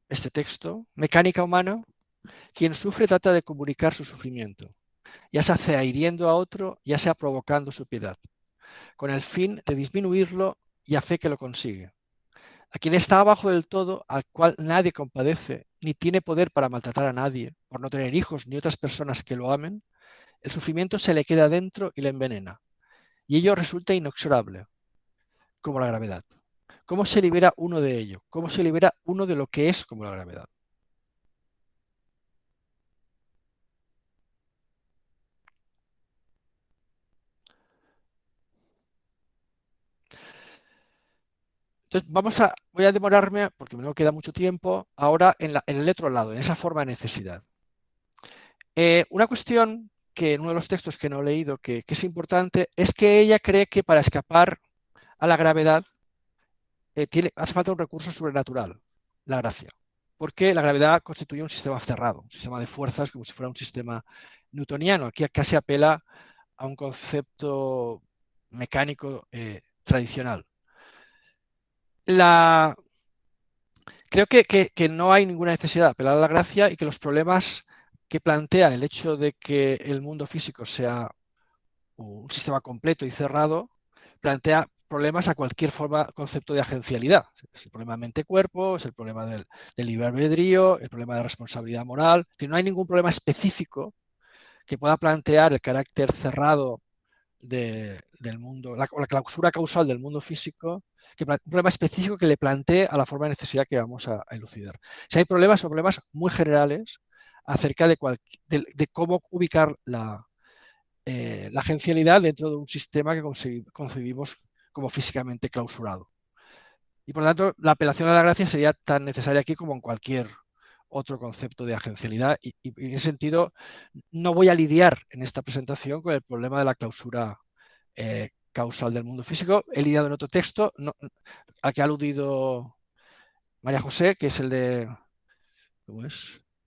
este texto: mecánica humana, quien sufre trata de comunicar su sufrimiento, ya sea hiriendo a otro, ya sea provocando su piedad, con el fin de disminuirlo, y a fe que lo consigue. A quien está abajo del todo, al cual nadie compadece, ni tiene poder para maltratar a nadie, por no tener hijos ni otras personas que lo amen, el sufrimiento se le queda dentro y le envenena, y ello resulta inexorable, como la gravedad. ¿Cómo se libera uno de ello? ¿Cómo se libera uno de lo que es como la gravedad? Entonces voy a demorarme, porque no queda mucho tiempo, ahora en el otro lado, en esa forma de necesidad. Una cuestión que en uno de los textos que no he leído, que es importante, es que ella cree que para escapar a la gravedad hace falta un recurso sobrenatural, la gracia. Porque la gravedad constituye un sistema cerrado, un sistema de fuerzas, como si fuera un sistema newtoniano. Aquí casi apela a un concepto mecánico tradicional. Creo que no hay ninguna necesidad de apelar a la gracia, y que los problemas que plantea el hecho de que el mundo físico sea un sistema completo y cerrado plantea problemas a cualquier concepto de agencialidad. Es el problema mente-cuerpo, es el problema del libre albedrío, el problema de responsabilidad moral. Es decir, no hay ningún problema específico que pueda plantear el carácter cerrado del mundo, la clausura causal del mundo físico, un problema específico que le plantee a la forma de necesidad que vamos a elucidar. Si hay problemas, son problemas muy generales acerca de cómo ubicar la agencialidad dentro de un sistema que concebimos como físicamente clausurado. Y por lo tanto, la apelación a la gracia sería tan necesaria aquí como en cualquier otro concepto de agencialidad, y en ese sentido no voy a lidiar en esta presentación con el problema de la clausura causal del mundo físico. He lidiado en otro texto al que ha aludido María José, que es el de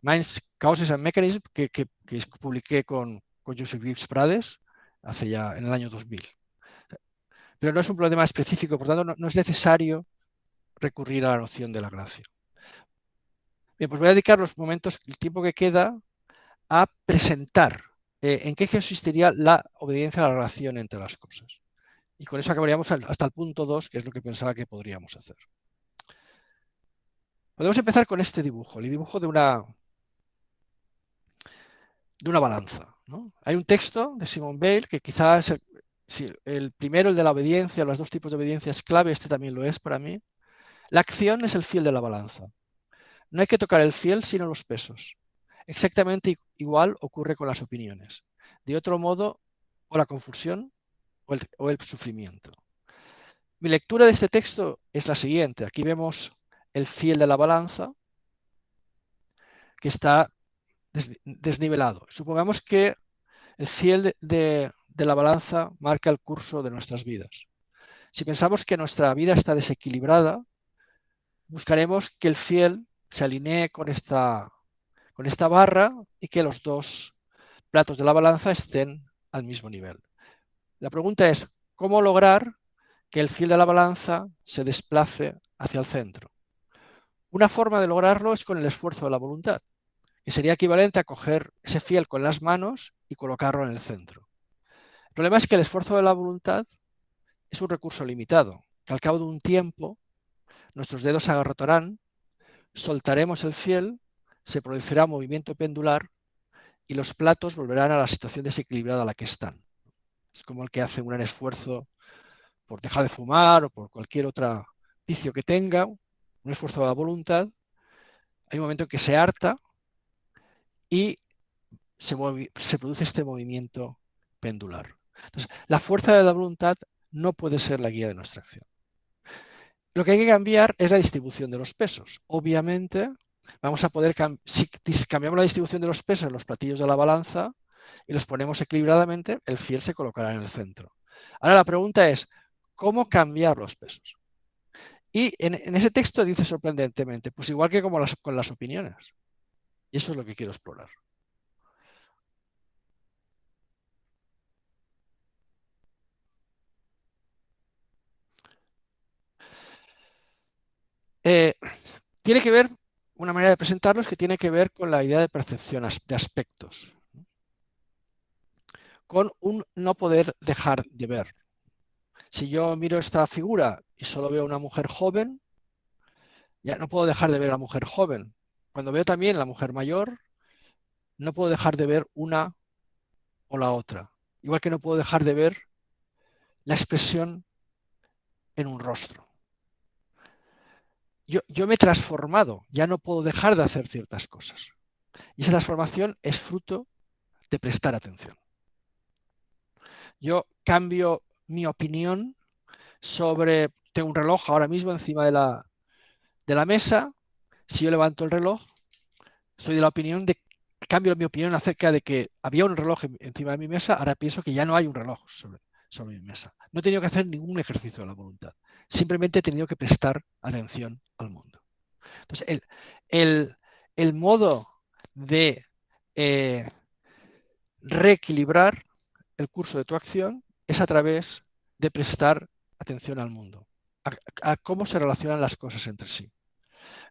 Minds, Causes and Mechanisms, que publiqué con Joseph Gibbs Prades hace ya en el año 2000. Pero no es un problema específico, por tanto no es necesario recurrir a la noción de la gracia. Bien, pues voy a dedicar el tiempo que queda a presentar en qué consistiría la obediencia a la relación entre las cosas. Y con eso acabaríamos hasta el punto 2, que es lo que pensaba que podríamos hacer. Podemos empezar con este dibujo, el dibujo de una balanza, ¿no? Hay un texto de Simone Weil que quizás el primero, el de la obediencia, los dos tipos de obediencia es clave, este también lo es para mí. La acción es el fiel de la balanza. No hay que tocar el fiel sino los pesos. Exactamente igual ocurre con las opiniones. De otro modo, o la confusión o el sufrimiento. Mi lectura de este texto es la siguiente. Aquí vemos el fiel de la balanza que está desnivelado. Supongamos que el fiel de la balanza marca el curso de nuestras vidas. Si pensamos que nuestra vida está desequilibrada, buscaremos que el fiel se alinee con esta barra y que los dos platos de la balanza estén al mismo nivel. La pregunta es, ¿cómo lograr que el fiel de la balanza se desplace hacia el centro? Una forma de lograrlo es con el esfuerzo de la voluntad, que sería equivalente a coger ese fiel con las manos y colocarlo en el centro. El problema es que el esfuerzo de la voluntad es un recurso limitado, que al cabo de un tiempo nuestros dedos se agarrotarán, soltaremos el fiel, se producirá movimiento pendular y los platos volverán a la situación desequilibrada a la que están. Es como el que hace un gran esfuerzo por dejar de fumar o por cualquier otro vicio que tenga, un esfuerzo de la voluntad. Hay un momento en que se harta y se produce este movimiento pendular. Entonces, la fuerza de la voluntad no puede ser la guía de nuestra acción. Lo que hay que cambiar es la distribución de los pesos. Obviamente, vamos a poder, si cambiamos la distribución de los pesos en los platillos de la balanza y los ponemos equilibradamente, el fiel se colocará en el centro. Ahora la pregunta es, ¿cómo cambiar los pesos? Y en ese texto dice sorprendentemente, pues igual que como con las opiniones. Y eso es lo que quiero explorar. Tiene que ver, una manera de presentarlos que tiene que ver con la idea de percepción de aspectos, con un no poder dejar de ver. Si yo miro esta figura y solo veo una mujer joven, ya no puedo dejar de ver a la mujer joven. Cuando veo también a la mujer mayor, no puedo dejar de ver una o la otra. Igual que no puedo dejar de ver la expresión en un rostro. Yo me he transformado, ya no puedo dejar de hacer ciertas cosas. Y esa transformación es fruto de prestar atención. Yo cambio mi opinión sobre, tengo un reloj ahora mismo encima de la mesa, si yo levanto el reloj, soy de la opinión de, cambio mi opinión acerca de que había un reloj encima de mi mesa, ahora pienso que ya no hay un reloj sobre mi mesa. No he tenido que hacer ningún ejercicio de la voluntad, simplemente he tenido que prestar atención al mundo. Entonces, el modo de reequilibrar el curso de tu acción es a través de prestar atención al mundo, a cómo se relacionan las cosas entre sí.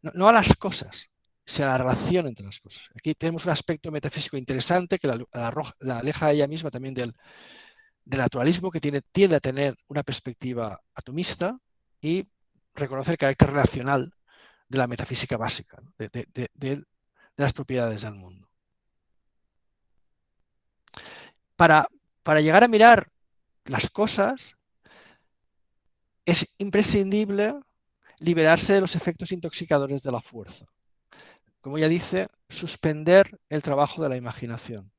No a las cosas, sino a la relación entre las cosas. Aquí tenemos un aspecto metafísico interesante que la aleja a ella misma también del naturalismo, que tiende a tener una perspectiva atomista y reconoce el carácter relacional de la metafísica básica, ¿no? de las propiedades del mundo. Para llegar a mirar las cosas, es imprescindible liberarse de los efectos intoxicadores de la fuerza. Como ya dice, suspender el trabajo de la imaginación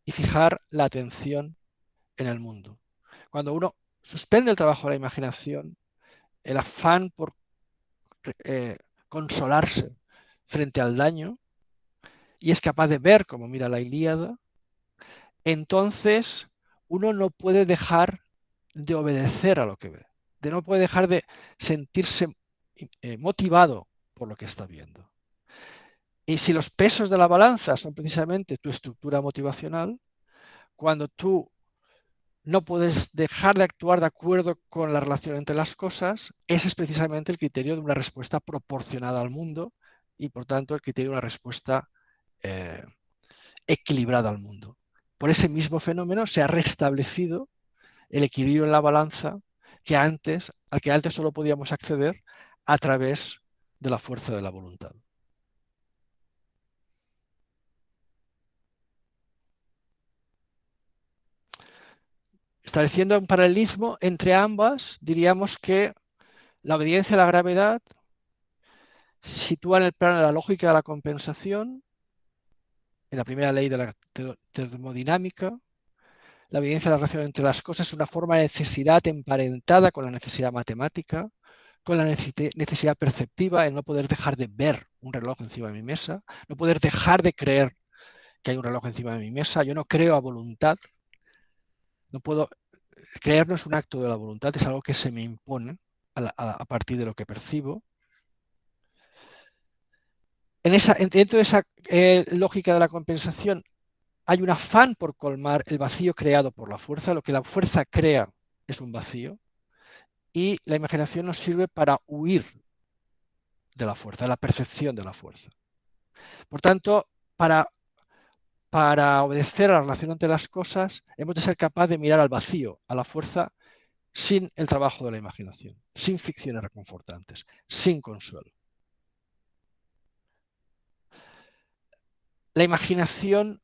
y fijar la atención en el mundo. Cuando uno suspende el trabajo de la imaginación, el afán por consolarse frente al daño, y es capaz de ver como mira la Ilíada, entonces uno no puede dejar de obedecer a lo que ve, no puede dejar de sentirse motivado por lo que está viendo. Y si los pesos de la balanza son precisamente tu estructura motivacional, cuando tú no puedes dejar de actuar de acuerdo con la relación entre las cosas, ese es precisamente el criterio de una respuesta proporcionada al mundo y, por tanto, el criterio de una respuesta equilibrada al mundo. Por ese mismo fenómeno se ha restablecido el equilibrio en la balanza al que antes solo podíamos acceder a través de la fuerza de la voluntad. Estableciendo un paralelismo entre ambas, diríamos que la obediencia a la gravedad sitúa en el plano de la lógica de la compensación, en la primera ley de la termodinámica. La obediencia a la relación entre las cosas es una forma de necesidad emparentada con la necesidad matemática, con la necesidad perceptiva, el no poder dejar de ver un reloj encima de mi mesa, no poder dejar de creer que hay un reloj encima de mi mesa. Yo no creo a voluntad, no puedo. Creer no es un acto de la voluntad, es algo que se me impone a partir de lo que percibo. Dentro de esa lógica de la compensación hay un afán por colmar el vacío creado por la fuerza. Lo que la fuerza crea es un vacío y la imaginación nos sirve para huir de la fuerza, de la percepción de la fuerza. Por tanto, para obedecer a la relación entre las cosas, hemos de ser capaces de mirar al vacío, a la fuerza, sin el trabajo de la imaginación, sin ficciones reconfortantes, sin consuelo. La imaginación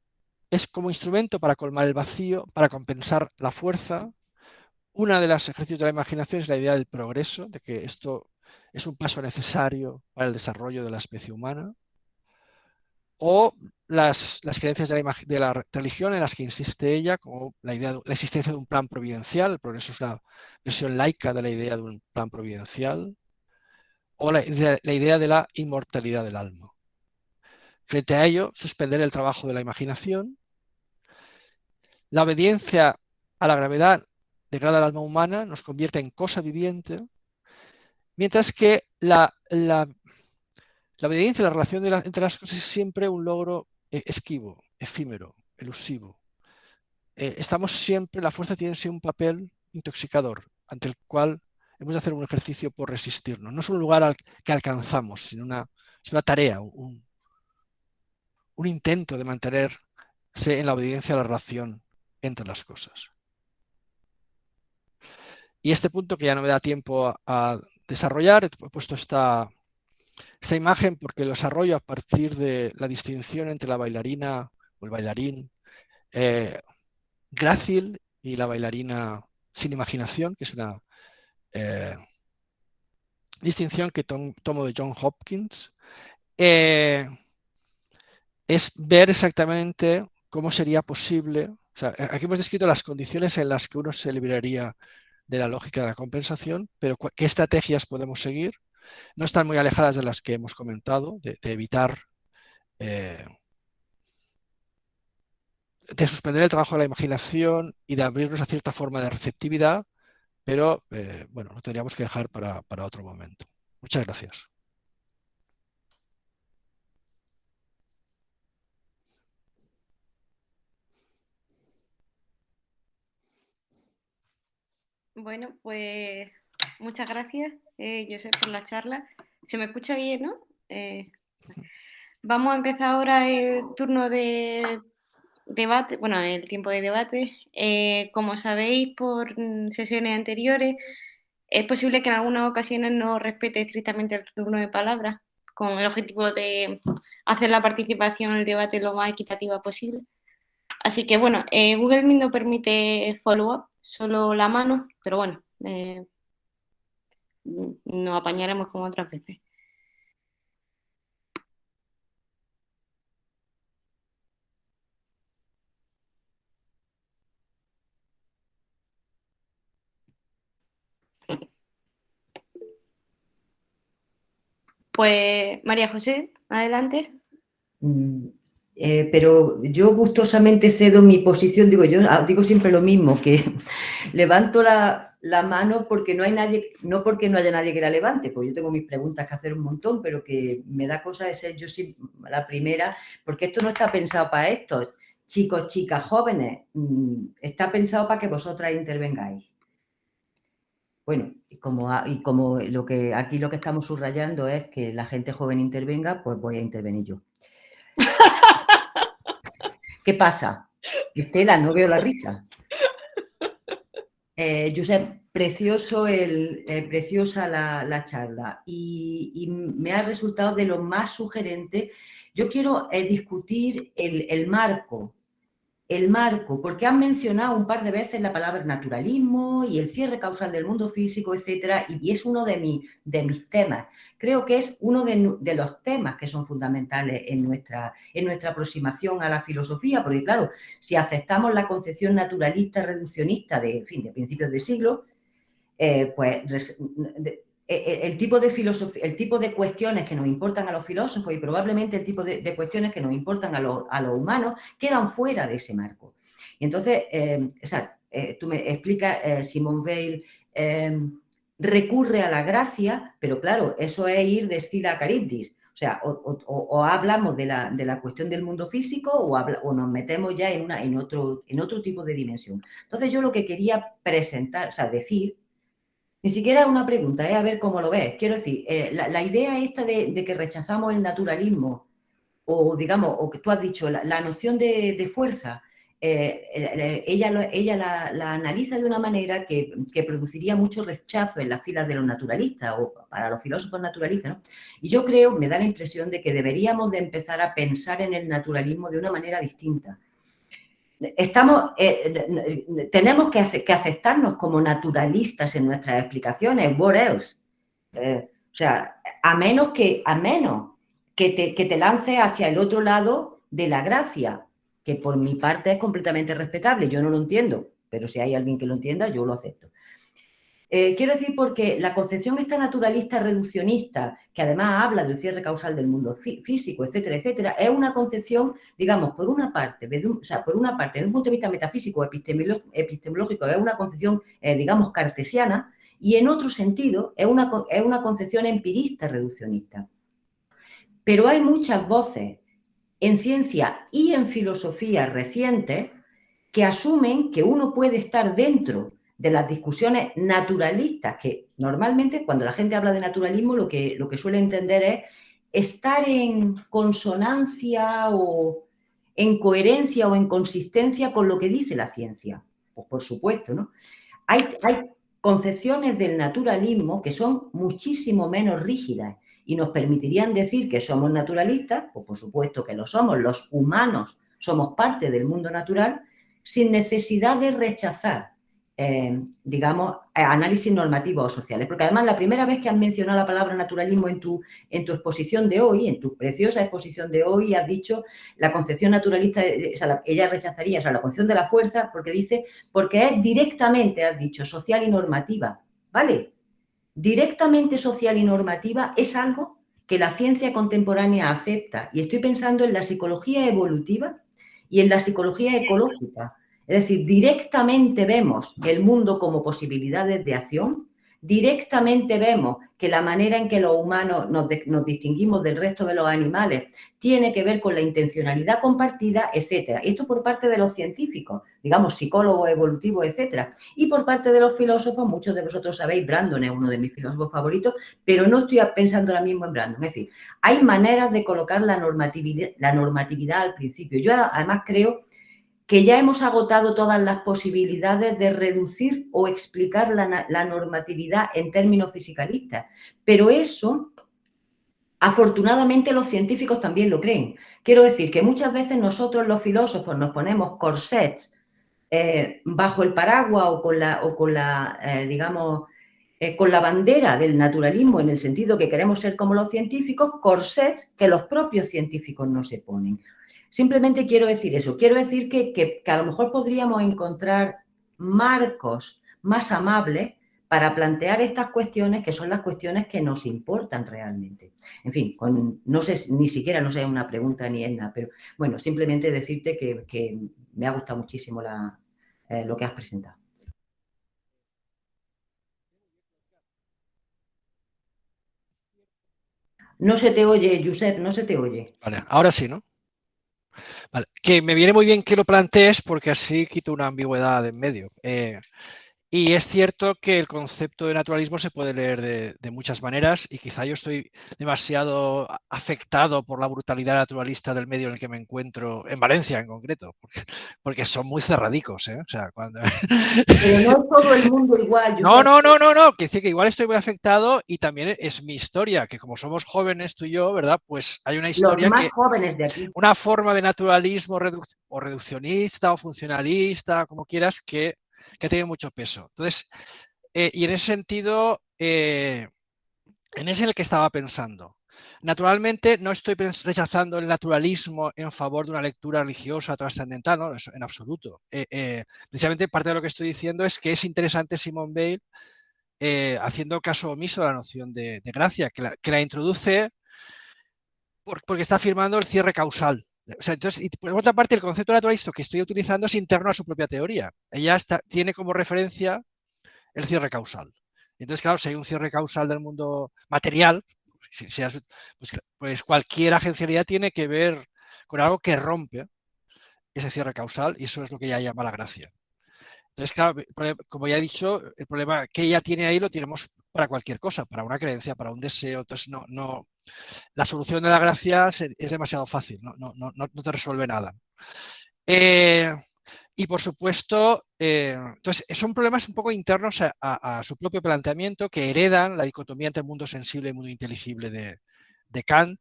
es como instrumento para colmar el vacío, para compensar la fuerza. Una de los ejercicios de la imaginación es la idea del progreso, de que esto es un paso necesario para el desarrollo de la especie humana. O las creencias de la religión en las que insiste ella, como la idea de la existencia de un plan providencial. El progreso es una versión laica de la idea de un plan providencial. O la idea de la inmortalidad del alma. Frente a ello, suspender el trabajo de la imaginación. La obediencia a la gravedad degrada el alma humana, nos convierte en cosa viviente, mientras que la obediencia y la relación entre las cosas es siempre un logro esquivo, efímero, elusivo. Estamos siempre, la fuerza tiene siempre un papel intoxicador, ante el cual hemos de hacer un ejercicio por resistirnos. No es un lugar que alcanzamos, sino es una tarea, un intento de mantenerse en la obediencia a la relación entre las cosas. Y este punto, que ya no me da tiempo a desarrollar, he puesto esta imagen porque lo desarrollo a partir de la distinción entre la bailarina o el bailarín grácil y la bailarina sin imaginación, que es una distinción que tomo de John Hopkins. Es ver exactamente cómo sería posible. O sea, aquí hemos descrito las condiciones en las que uno se libraría de la lógica de la compensación, pero ¿qué estrategias podemos seguir? No están muy alejadas de las que hemos comentado, de evitar, de suspender el trabajo de la imaginación y de abrirnos a cierta forma de receptividad, pero bueno, lo tendríamos que dejar para otro momento. Muchas gracias. Bueno, pues muchas gracias, Josep, por la charla. ¿Se me escucha bien, no? Vamos a empezar ahora el turno de debate, bueno, el tiempo de debate. Como sabéis por sesiones anteriores, es posible que en algunas ocasiones no respete estrictamente el turno de palabras, con el objetivo de hacer la participación en el debate lo más equitativa posible. Así que bueno, Google Meet no permite follow-up, solo la mano, pero bueno, nos apañaremos como otras veces. Pues María José, adelante. Pero yo gustosamente cedo mi posición, digo, yo digo siempre lo mismo, que levanto la mano porque no hay nadie, no porque no haya nadie que la levante, pues yo tengo mis preguntas que hacer un montón, pero que me da cosa de ser yo sí la primera, porque esto no está pensado para esto, chicos, chicas, jóvenes, está pensado para que vosotras intervengáis. Bueno, y como aquí lo que estamos subrayando es que la gente joven intervenga, pues voy a intervenir yo. ¿Qué pasa? Estela, no veo la risa. Josep, preciosa la charla y me ha resultado de lo más sugerente. Yo quiero discutir el marco, porque han mencionado un par de veces la palabra naturalismo y el cierre causal del mundo físico, etcétera, y es uno de mis temas. Creo que es uno de los temas que son fundamentales en nuestra aproximación a la filosofía, porque claro, si aceptamos la concepción naturalista reduccionista de principios de siglo, pues el tipo de cuestiones que nos importan a los filósofos y probablemente el tipo de cuestiones que nos importan a los humanos quedan fuera de ese marco. Y entonces, tú me explicas, Simone Weil recurre a la gracia, pero claro, eso es ir de Scylla a Charybdis. O sea, o hablamos de la cuestión del mundo físico o nos metemos ya en otro tipo de dimensión. Entonces, yo lo que quería presentar, o sea, decir, ni siquiera es una pregunta, a ver cómo lo ves. Quiero decir, la idea esta de que rechazamos el naturalismo, o digamos, o que tú has dicho, la noción de fuerza, ella la analiza de una manera que produciría mucho rechazo en las filas de los naturalistas o para los filósofos naturalistas, ¿no? Y yo creo, me da la impresión de que deberíamos de empezar a pensar en el naturalismo de una manera distinta. tenemos que aceptarnos como naturalistas en nuestras explicaciones. What else? O sea, a menos que te lances hacia el otro lado de la gracia, que por mi parte es completamente respetable. Yo no lo entiendo, pero si hay alguien que lo entienda, yo lo acepto. Quiero decir, porque la concepción esta naturalista reduccionista, que además habla del cierre causal del mundo físico, etcétera, etcétera, es una concepción, digamos, por una parte, desde un punto de vista metafísico o epistemológico, es una concepción, digamos, cartesiana, y en otro sentido es una concepción empirista reduccionista. Pero hay muchas voces en ciencia y en filosofía recientes que asumen que uno puede estar dentro de las discusiones naturalistas, que normalmente cuando la gente habla de naturalismo lo que suele entender es estar en consonancia o en coherencia o en consistencia con lo que dice la ciencia. Pues por supuesto, ¿no? Hay concepciones del naturalismo que son muchísimo menos rígidas y nos permitirían decir que somos naturalistas, pues por supuesto que lo somos, los humanos somos parte del mundo natural, sin necesidad de rechazar, digamos, análisis normativos o sociales. Porque además la primera vez que has mencionado la palabra naturalismo en tu exposición de hoy, en tu preciosa exposición de hoy, has dicho la concepción naturalista, o sea, ella rechazaría, o sea, la concepción de la fuerza, porque es directamente, has dicho, social y normativa, ¿vale? Directamente social y normativa es algo que la ciencia contemporánea acepta. Y estoy pensando en la psicología evolutiva y en la psicología ecológica. Es decir, directamente vemos el mundo como posibilidades de acción, directamente vemos que la manera en que los humanos nos distinguimos del resto de los animales tiene que ver con la intencionalidad compartida, etcétera. Esto por parte de los científicos, digamos, psicólogos evolutivos, etcétera. Y por parte de los filósofos, muchos de vosotros sabéis, Brandon es uno de mis filósofos favoritos, pero no estoy pensando ahora mismo en Brandon. Es decir, hay maneras de colocar la normatividad al principio. Yo además creo que ya hemos agotado todas las posibilidades de reducir o explicar la normatividad en términos fisicalistas. Pero eso, afortunadamente, los científicos también lo creen. Quiero decir que muchas veces nosotros los filósofos nos ponemos corsets bajo el paraguas o con la digamos, con la bandera del naturalismo, en el sentido que queremos ser como los científicos, corsets que los propios científicos no se ponen. Simplemente quiero decir eso. Quiero decir que a lo mejor podríamos encontrar marcos más amables para plantear estas cuestiones, que son las cuestiones que nos importan realmente. En fin, no sé, ni siquiera no sé una pregunta ni es nada, pero bueno, simplemente decirte que me ha gustado muchísimo lo que has presentado. No se te oye, Josep, no se te oye. Vale, ahora sí, ¿no? Vale. Que me viene muy bien que lo plantees porque así quito una ambigüedad de en medio. Y es cierto que el concepto de naturalismo se puede leer de muchas maneras y quizá yo estoy demasiado afectado por la brutalidad naturalista del medio en el que me encuentro, en Valencia en concreto, porque son muy cerradicos, ¿eh? O sea, cuando... Pero no es todo el mundo igual. No, que dice que igual estoy muy afectado y también es mi historia, que como somos jóvenes tú y yo, ¿verdad? Pues hay una historia Los más que... jóvenes de aquí. Una forma de naturalismo o reduccionista o funcionalista, como quieras, que tiene mucho peso. Entonces, y en ese sentido, en ese en el que estaba pensando. Naturalmente, no estoy rechazando el naturalismo en favor de una lectura religiosa trascendental, no, eso, en absoluto. Precisamente parte de lo que estoy diciendo es que es interesante Simone Weil haciendo caso omiso a la noción de gracia, que la introduce porque está afirmando el cierre causal. O sea, entonces, y por otra parte, el concepto naturalista que estoy utilizando es interno a su propia teoría. Ella tiene como referencia el cierre causal. Entonces, claro, si hay un cierre causal del mundo material, pues cualquier agencialidad tiene que ver con algo que rompe ese cierre causal y eso es lo que ella llama la gracia. Entonces, claro, como ya he dicho, el problema que ella tiene ahí lo tenemos para cualquier cosa, para una creencia, para un deseo. Entonces, no, la solución de la gracia es demasiado fácil, no te resuelve nada. Y por supuesto, entonces son problemas un poco internos a su propio planteamiento que heredan la dicotomía entre mundo sensible y mundo inteligible de Kant.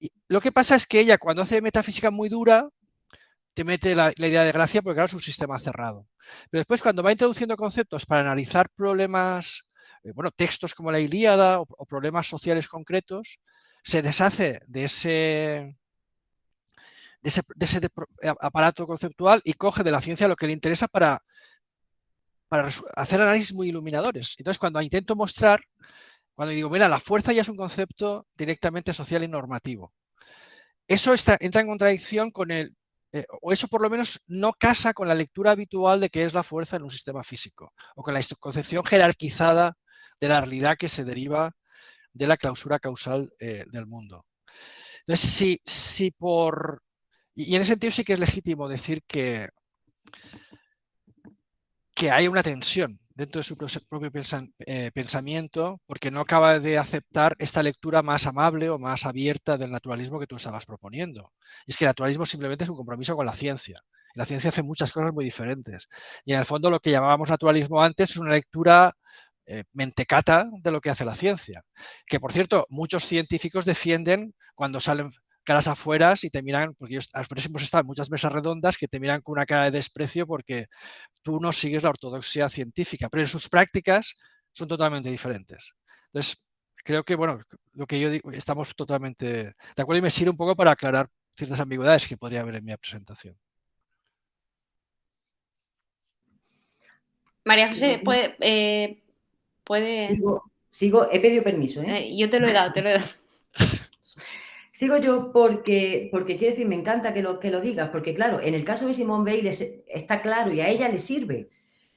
Y lo que pasa es que ella, cuando hace metafísica muy dura, te mete la idea de gracia porque, claro, es un sistema cerrado. Pero después, cuando va introduciendo conceptos para analizar problemas, bueno, textos como la Ilíada o problemas sociales concretos, se deshace de ese aparato conceptual y coge de la ciencia lo que le interesa para hacer análisis muy iluminadores. Entonces, cuando intento mostrar, cuando digo, mira, la fuerza ya es un concepto directamente social y normativo. Eso entra en contradicción con o eso por lo menos no casa con la lectura habitual de qué es la fuerza en un sistema físico, o con la concepción jerarquizada de la realidad que se deriva de la clausura causal del mundo. Entonces, y en ese sentido sí que es legítimo decir que hay una tensión dentro de su propio pensamiento, porque no acaba de aceptar esta lectura más amable o más abierta del naturalismo que tú estabas proponiendo. Y es que el naturalismo simplemente es un compromiso con la ciencia. La ciencia hace muchas cosas muy diferentes. Y en el fondo lo que llamábamos naturalismo antes es una lectura mentecata de lo que hace la ciencia. Que, por cierto, muchos científicos defienden cuando salen caras afuera y te miran, porque hemos estado en muchas mesas redondas que te miran con una cara de desprecio porque tú no sigues la ortodoxia científica, pero en sus prácticas son totalmente diferentes. Entonces, creo que, bueno, lo que yo digo, estamos totalmente de acuerdo y me sirve un poco para aclarar ciertas ambigüedades que podría haber en mi presentación. María José, puede... Sigo, he pedido permiso, ¿eh? Yo te lo he dado. Sigo yo porque quiero decir, me encanta que lo digas, porque claro, en el caso de Simone Weil está claro y a ella le sirve,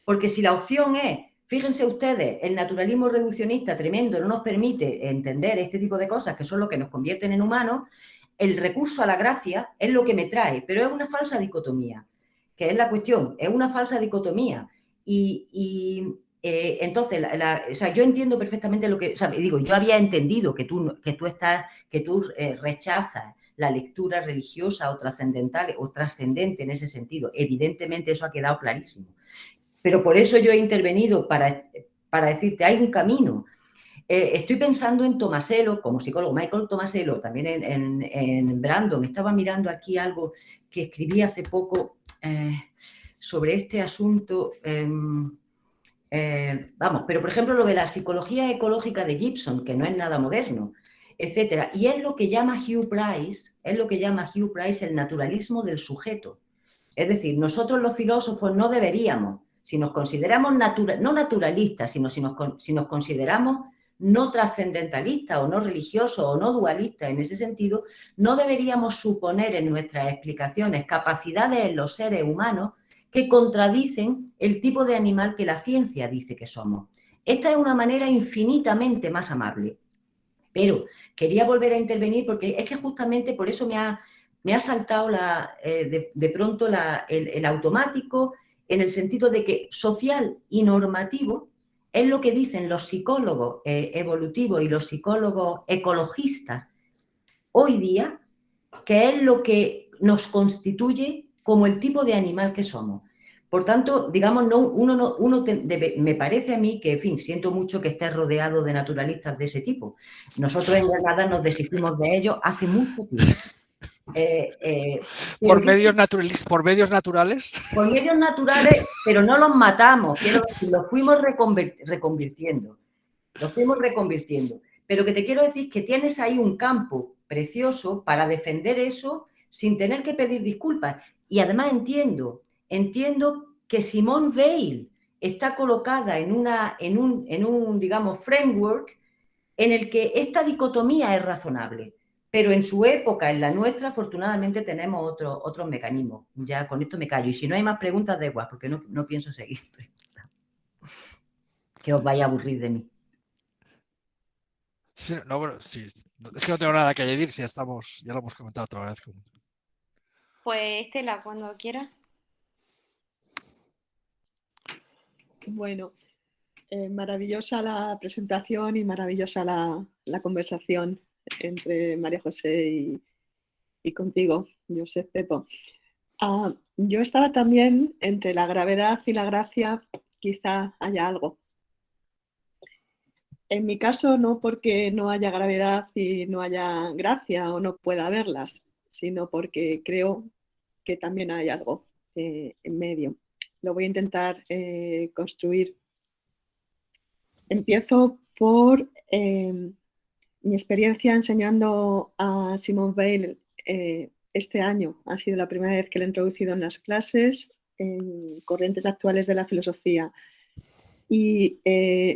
porque si la opción es, fíjense ustedes, el naturalismo reduccionista tremendo no nos permite entender este tipo de cosas que son lo que nos convierten en humanos, el recurso a la gracia es lo que me trae, pero es una falsa dicotomía, que es la cuestión, es una falsa dicotomía. Entonces, o sea, yo entiendo perfectamente lo que, o sea, digo, yo había entendido que tú rechazas la lectura religiosa o trascendental o trascendente en ese sentido. Evidentemente eso ha quedado clarísimo. Pero por eso yo he intervenido para decirte, hay un camino. Estoy pensando en Tomasello, como psicólogo, Michael Tomasello, también en Brandon. Estaba mirando aquí algo que escribí hace poco sobre este asunto. Vamos, pero por ejemplo lo de la psicología ecológica de Gibson, que no es nada moderno, etcétera. Y es lo que llama Hugh Price el naturalismo del sujeto. Es decir, nosotros los filósofos no deberíamos, si nos consideramos no naturalistas, sino si nos consideramos no trascendentalistas o no religiosos o no dualistas en ese sentido, no deberíamos suponer en nuestras explicaciones capacidades en los seres humanos que contradicen el tipo de animal que la ciencia dice que somos. Esta es una manera infinitamente más amable. Pero quería volver a intervenir porque es que justamente por eso me ha saltado de pronto el automático, en el sentido de que social y normativo es lo que dicen los psicólogos evolutivos y los psicólogos ecologistas hoy día, que es lo que nos constituye como el tipo de animal que somos. Por tanto, digamos, me parece a mí que, en fin, siento mucho que estés rodeado de naturalistas de ese tipo. Nosotros en Granada nos deshicimos de ellos hace mucho tiempo. ¿Por medios naturales? Por medios naturales, pero no los matamos, quiero decir, los fuimos reconvirtiendo. Los fuimos reconvirtiendo. Pero que te quiero decir que tienes ahí un campo precioso para defender eso sin tener que pedir disculpas. Y además entiendo que Simone Weil está colocada en un, digamos, framework en el que esta dicotomía es razonable. Pero en su época, en la nuestra, afortunadamente tenemos otros mecanismos. Ya con esto me callo. Y si no hay más preguntas, da igual, porque no pienso seguir. Que os vaya a aburrir de mí. Sí, no, bueno, sí, es que no tengo nada que añadir, si ya lo hemos comentado otra vez. Pues Estela, cuando quieras. Bueno, maravillosa la presentación y maravillosa la conversación entre María José y contigo, Josep Pepo. Yo estaba también entre la gravedad y la gracia, quizá haya algo. En mi caso, no porque no haya gravedad y no haya gracia o no pueda haberlas, sino porque creo que también hay algo en medio. Lo voy a intentar construir. Empiezo por mi experiencia enseñando a Simone Weil este año. Ha sido la primera vez que lo he introducido en las clases, en corrientes actuales de la filosofía. Y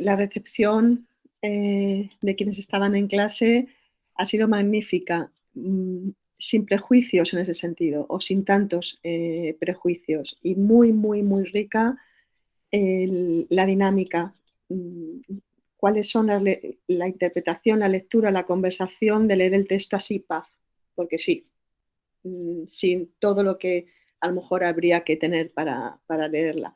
la recepción de quienes estaban en clase ha sido magnífica, sin prejuicios en ese sentido, o sin tantos prejuicios, y muy, muy, muy rica la dinámica. Cuáles son la interpretación, la lectura, la conversación de leer el texto así, paz, porque sí, sin todo lo que a lo mejor habría que tener para leerla.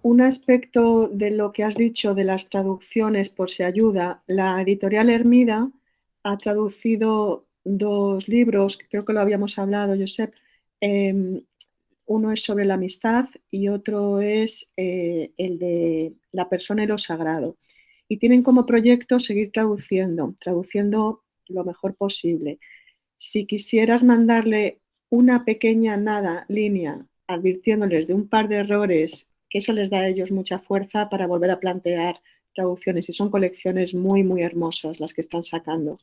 Un aspecto de lo que has dicho de las traducciones, por si ayuda, la editorial Hermida ha traducido 2 libros, creo que lo habíamos hablado, Josep. Uno es sobre la amistad y otro es el de la persona y lo sagrado. Y tienen como proyecto seguir traduciendo lo mejor posible. Si quisieras mandarle una pequeña línea advirtiéndoles de un par de errores, que eso les da a ellos mucha fuerza para volver a plantear traducciones. Y son colecciones muy, muy hermosas las que están sacando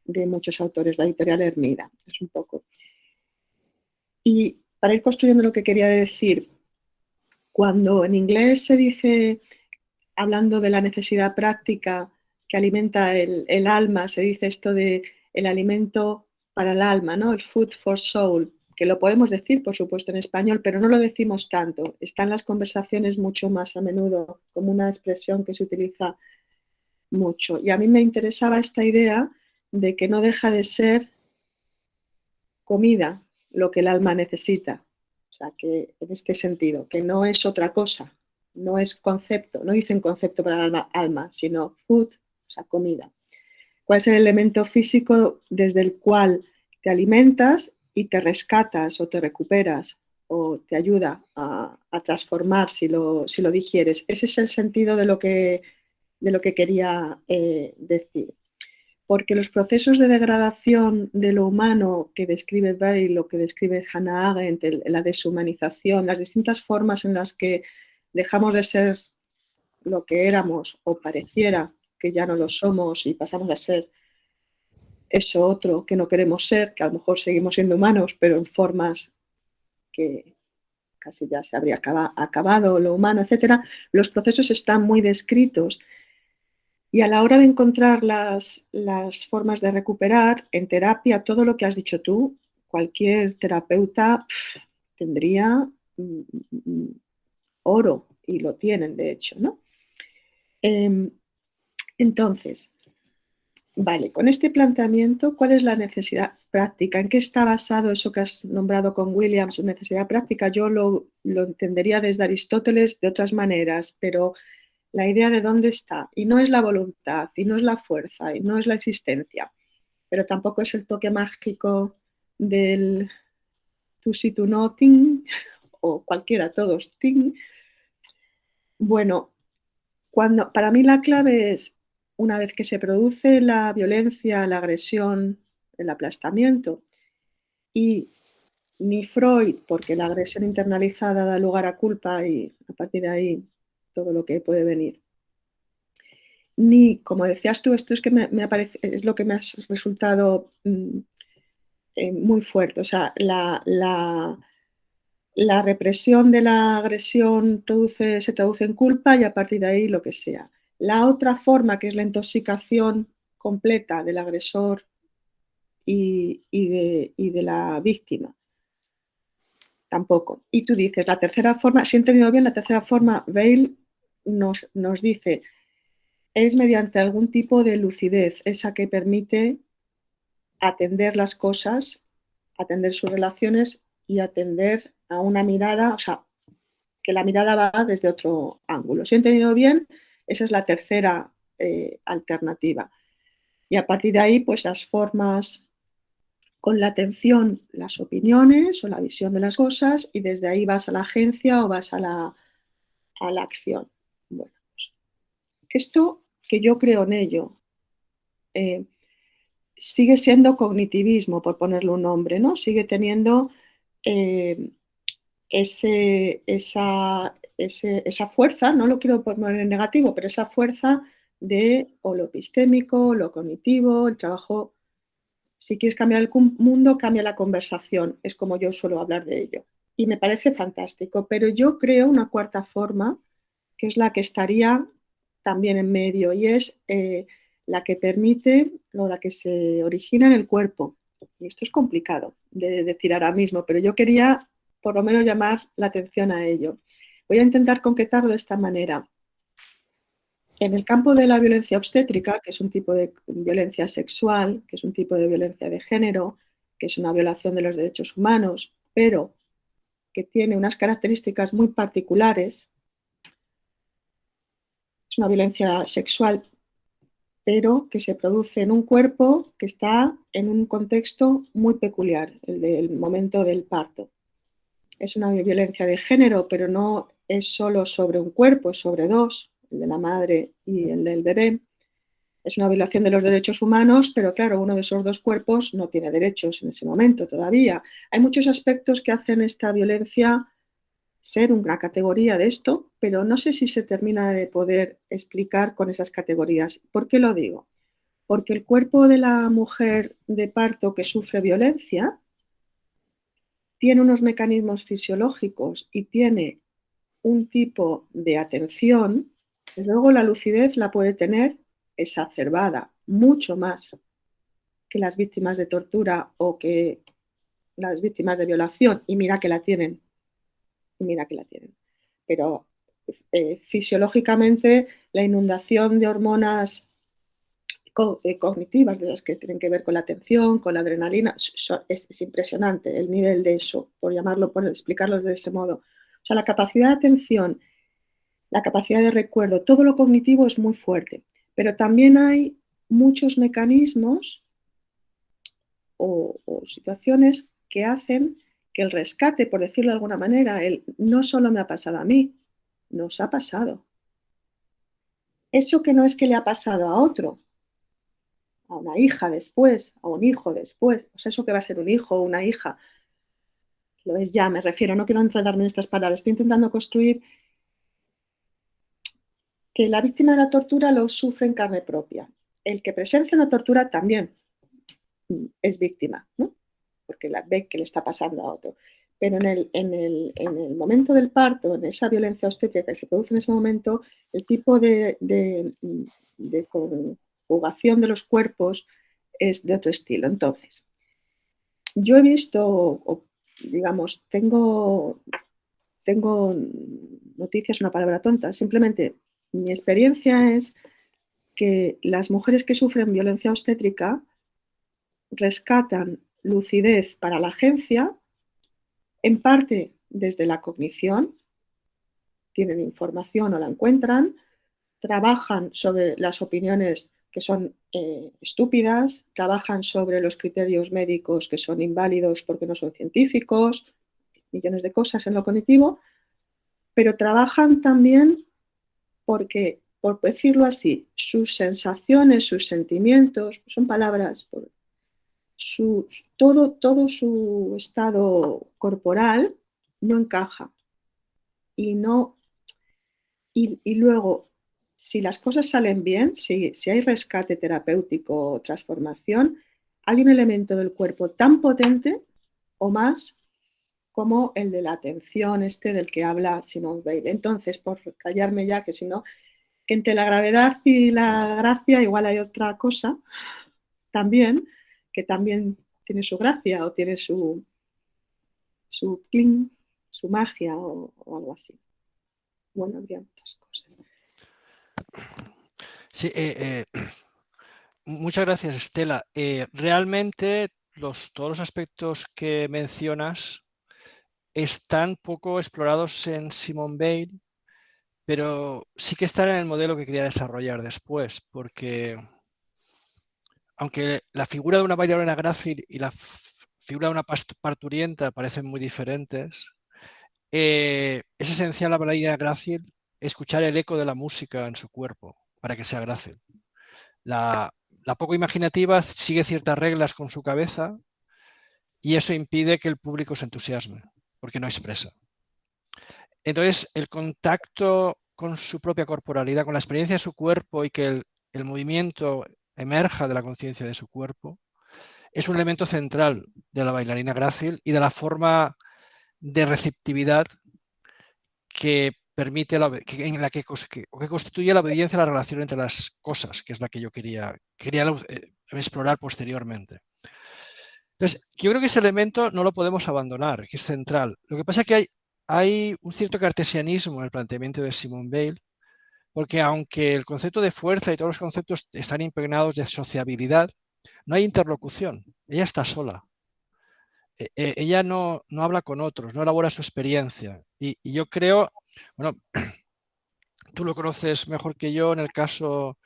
de muchos autores, la editorial Hermida. Es un poco. Y para ir construyendo lo que quería decir, cuando en inglés se dice, hablando de la necesidad práctica que alimenta el alma, se dice esto de el alimento para el alma, ¿no? El food for soul, que lo podemos decir, por supuesto, en español, pero no lo decimos tanto. Está en las conversaciones mucho más a menudo, como una expresión que se utiliza mucho. Y a mí me interesaba esta idea de que no deja de ser comida lo que el alma necesita. O sea, que en este sentido, que no es otra cosa, no es concepto, no dicen concepto para el alma, sino food, o sea, comida. ¿Cuál es el elemento físico desde el cual te alimentas y te rescatas o te recuperas o te ayuda a transformar si lo digieres? Ese es el sentido de lo que quería decir. Porque los procesos de degradación de lo humano que describe Weil, lo que describe Hannah Arendt, la deshumanización, las distintas formas en las que dejamos de ser lo que éramos o pareciera que ya no lo somos y pasamos a ser eso otro que no queremos ser, que a lo mejor seguimos siendo humanos, pero en formas que casi ya se habría acabado lo humano, etc. Los procesos están muy descritos. Y a la hora de encontrar las formas de recuperar, en terapia, todo lo que has dicho tú, cualquier terapeuta tendría oro, y lo tienen, de hecho, ¿no? Entonces, vale, con este planteamiento, ¿cuál es la necesidad práctica? ¿En qué está basado eso que has nombrado con Williams, necesidad práctica? Yo lo entendería desde Aristóteles de otras maneras, pero la idea de dónde está, y no es la voluntad, y no es la fuerza, y no es la existencia, pero tampoco es el toque mágico del tú sí, tú no, ting, o cualquiera, todos, ting. Bueno, para mí la clave es, una vez que se produce la violencia, la agresión, el aplastamiento, y ni Freud, porque la agresión internalizada da lugar a culpa y a partir de ahí todo lo que puede venir, ni, como decías tú, esto es que es lo que me ha resultado muy fuerte. O sea, la represión de la agresión se traduce en culpa y a partir de ahí lo que sea. La otra forma, que es la intoxicación completa del agresor y de la víctima, tampoco. Y tú dices, la tercera forma, si he entendido bien, la tercera forma, Weil nos dice, es mediante algún tipo de lucidez, esa que permite atender las cosas, atender sus relaciones y atender a una mirada, o sea, que la mirada va desde otro ángulo. Si he entendido bien, esa es la tercera alternativa. Y a partir de ahí, pues las formas con la atención, las opiniones o la visión de las cosas, y desde ahí vas a la agencia o vas a la acción. Bueno, pues, esto que yo creo en ello, sigue siendo cognitivismo, por ponerle un nombre, ¿no? Sigue teniendo esa fuerza, no lo quiero poner en negativo, pero esa fuerza de o lo epistémico, lo cognitivo, el trabajo. Si quieres cambiar el mundo, cambia la conversación. Es como yo suelo hablar de ello. Y me parece fantástico. Pero yo creo una cuarta forma, que es la que estaría también en medio, y es la que permite, o la que se origina en el cuerpo. Y esto es complicado de decir ahora mismo, pero yo quería por lo menos llamar la atención a ello. Voy a intentar concretarlo de esta manera. En el campo de la violencia obstétrica, que es un tipo de violencia sexual, que es un tipo de violencia de género, que es una violación de los derechos humanos, pero que tiene unas características muy particulares, es una violencia sexual, pero que se produce en un cuerpo que está en un contexto muy peculiar, el del momento del parto. Es una violencia de género, pero no es solo sobre un cuerpo, es sobre dos, el de la madre y el del bebé. Es una violación de los derechos humanos, pero claro, uno de esos dos cuerpos no tiene derechos en ese momento todavía. Hay muchos aspectos que hacen esta violencia ser una categoría de esto, pero no sé si se termina de poder explicar con esas categorías. ¿Por qué lo digo? Porque el cuerpo de la mujer de parto que sufre violencia tiene unos mecanismos fisiológicos y tiene un tipo de atención. Desde luego la lucidez la puede tener exacerbada, mucho más que las víctimas de tortura o que las víctimas de violación, y mira que la tienen, pero fisiológicamente la inundación de hormonas cognitivas, de las que tienen que ver con la atención, con la adrenalina, es impresionante el nivel de eso, por llamarlo, por explicarlo de ese modo. O sea, la capacidad de atención, la capacidad de recuerdo, todo lo cognitivo es muy fuerte, pero también hay muchos mecanismos o situaciones que hacen que el rescate, por decirlo de alguna manera, no solo me ha pasado a mí, nos ha pasado. Eso que no es que le ha pasado a otro, a una hija después, a un hijo después, o sea, eso que va a ser un hijo o una hija, lo es ya, me refiero, no quiero enredarme en estas palabras, estoy intentando construir que la víctima de la tortura lo sufre en carne propia. El que presencia una tortura también es víctima, ¿no? Porque la ve que le está pasando a otro. Pero en el momento del parto, en esa violencia obstétrica que se produce en ese momento, el tipo de conjugación de los cuerpos es de otro estilo. Entonces, yo he visto, digamos, tengo noticias, una palabra tonta, simplemente mi experiencia es que las mujeres que sufren violencia obstétrica rescatan lucidez para la agencia, en parte desde la cognición, tienen información o la encuentran, trabajan sobre las opiniones que son estúpidas, trabajan sobre los criterios médicos que son inválidos porque no son científicos, millones de cosas en lo cognitivo, pero trabajan también porque, por decirlo así, sus sensaciones, sus sentimientos, son palabras, todo su estado corporal no encaja. Y luego, si las cosas salen bien, si hay rescate terapéutico o transformación, hay un elemento del cuerpo tan potente o más como el de la atención del que habla Simone Weil. Entonces, por callarme ya, que si no, entre la gravedad y la gracia igual hay otra cosa también, que también tiene su gracia o tiene su cling, su magia o algo así. Bueno, habría muchas cosas. Sí, muchas gracias, Estela. Realmente todos los aspectos que mencionas están poco explorados en Simone Weil, pero sí que están en el modelo que quería desarrollar después, porque aunque la figura de una bailarina grácil y la figura de una parturienta parecen muy diferentes, es esencial a la bailarina grácil escuchar el eco de la música en su cuerpo para que sea grácil. La poco imaginativa sigue ciertas reglas con su cabeza y eso impide que el público se entusiasme, porque no expresa. Entonces, el contacto con su propia corporalidad, con la experiencia de su cuerpo y que el movimiento emerja de la conciencia de su cuerpo, es un elemento central de la bailarina grácil y de la forma de receptividad que permite que constituye la obediencia a la relación entre las cosas, que es la que yo quería explorar posteriormente. Entonces, yo creo que ese elemento no lo podemos abandonar, que es central. Lo que pasa es que hay un cierto cartesianismo en el planteamiento de Simone Weil, porque aunque el concepto de fuerza y todos los conceptos están impregnados de sociabilidad, no hay interlocución. Ella está sola. Ella no habla con otros, no elabora su experiencia. Y yo creo, bueno, tú lo conoces mejor que yo en el caso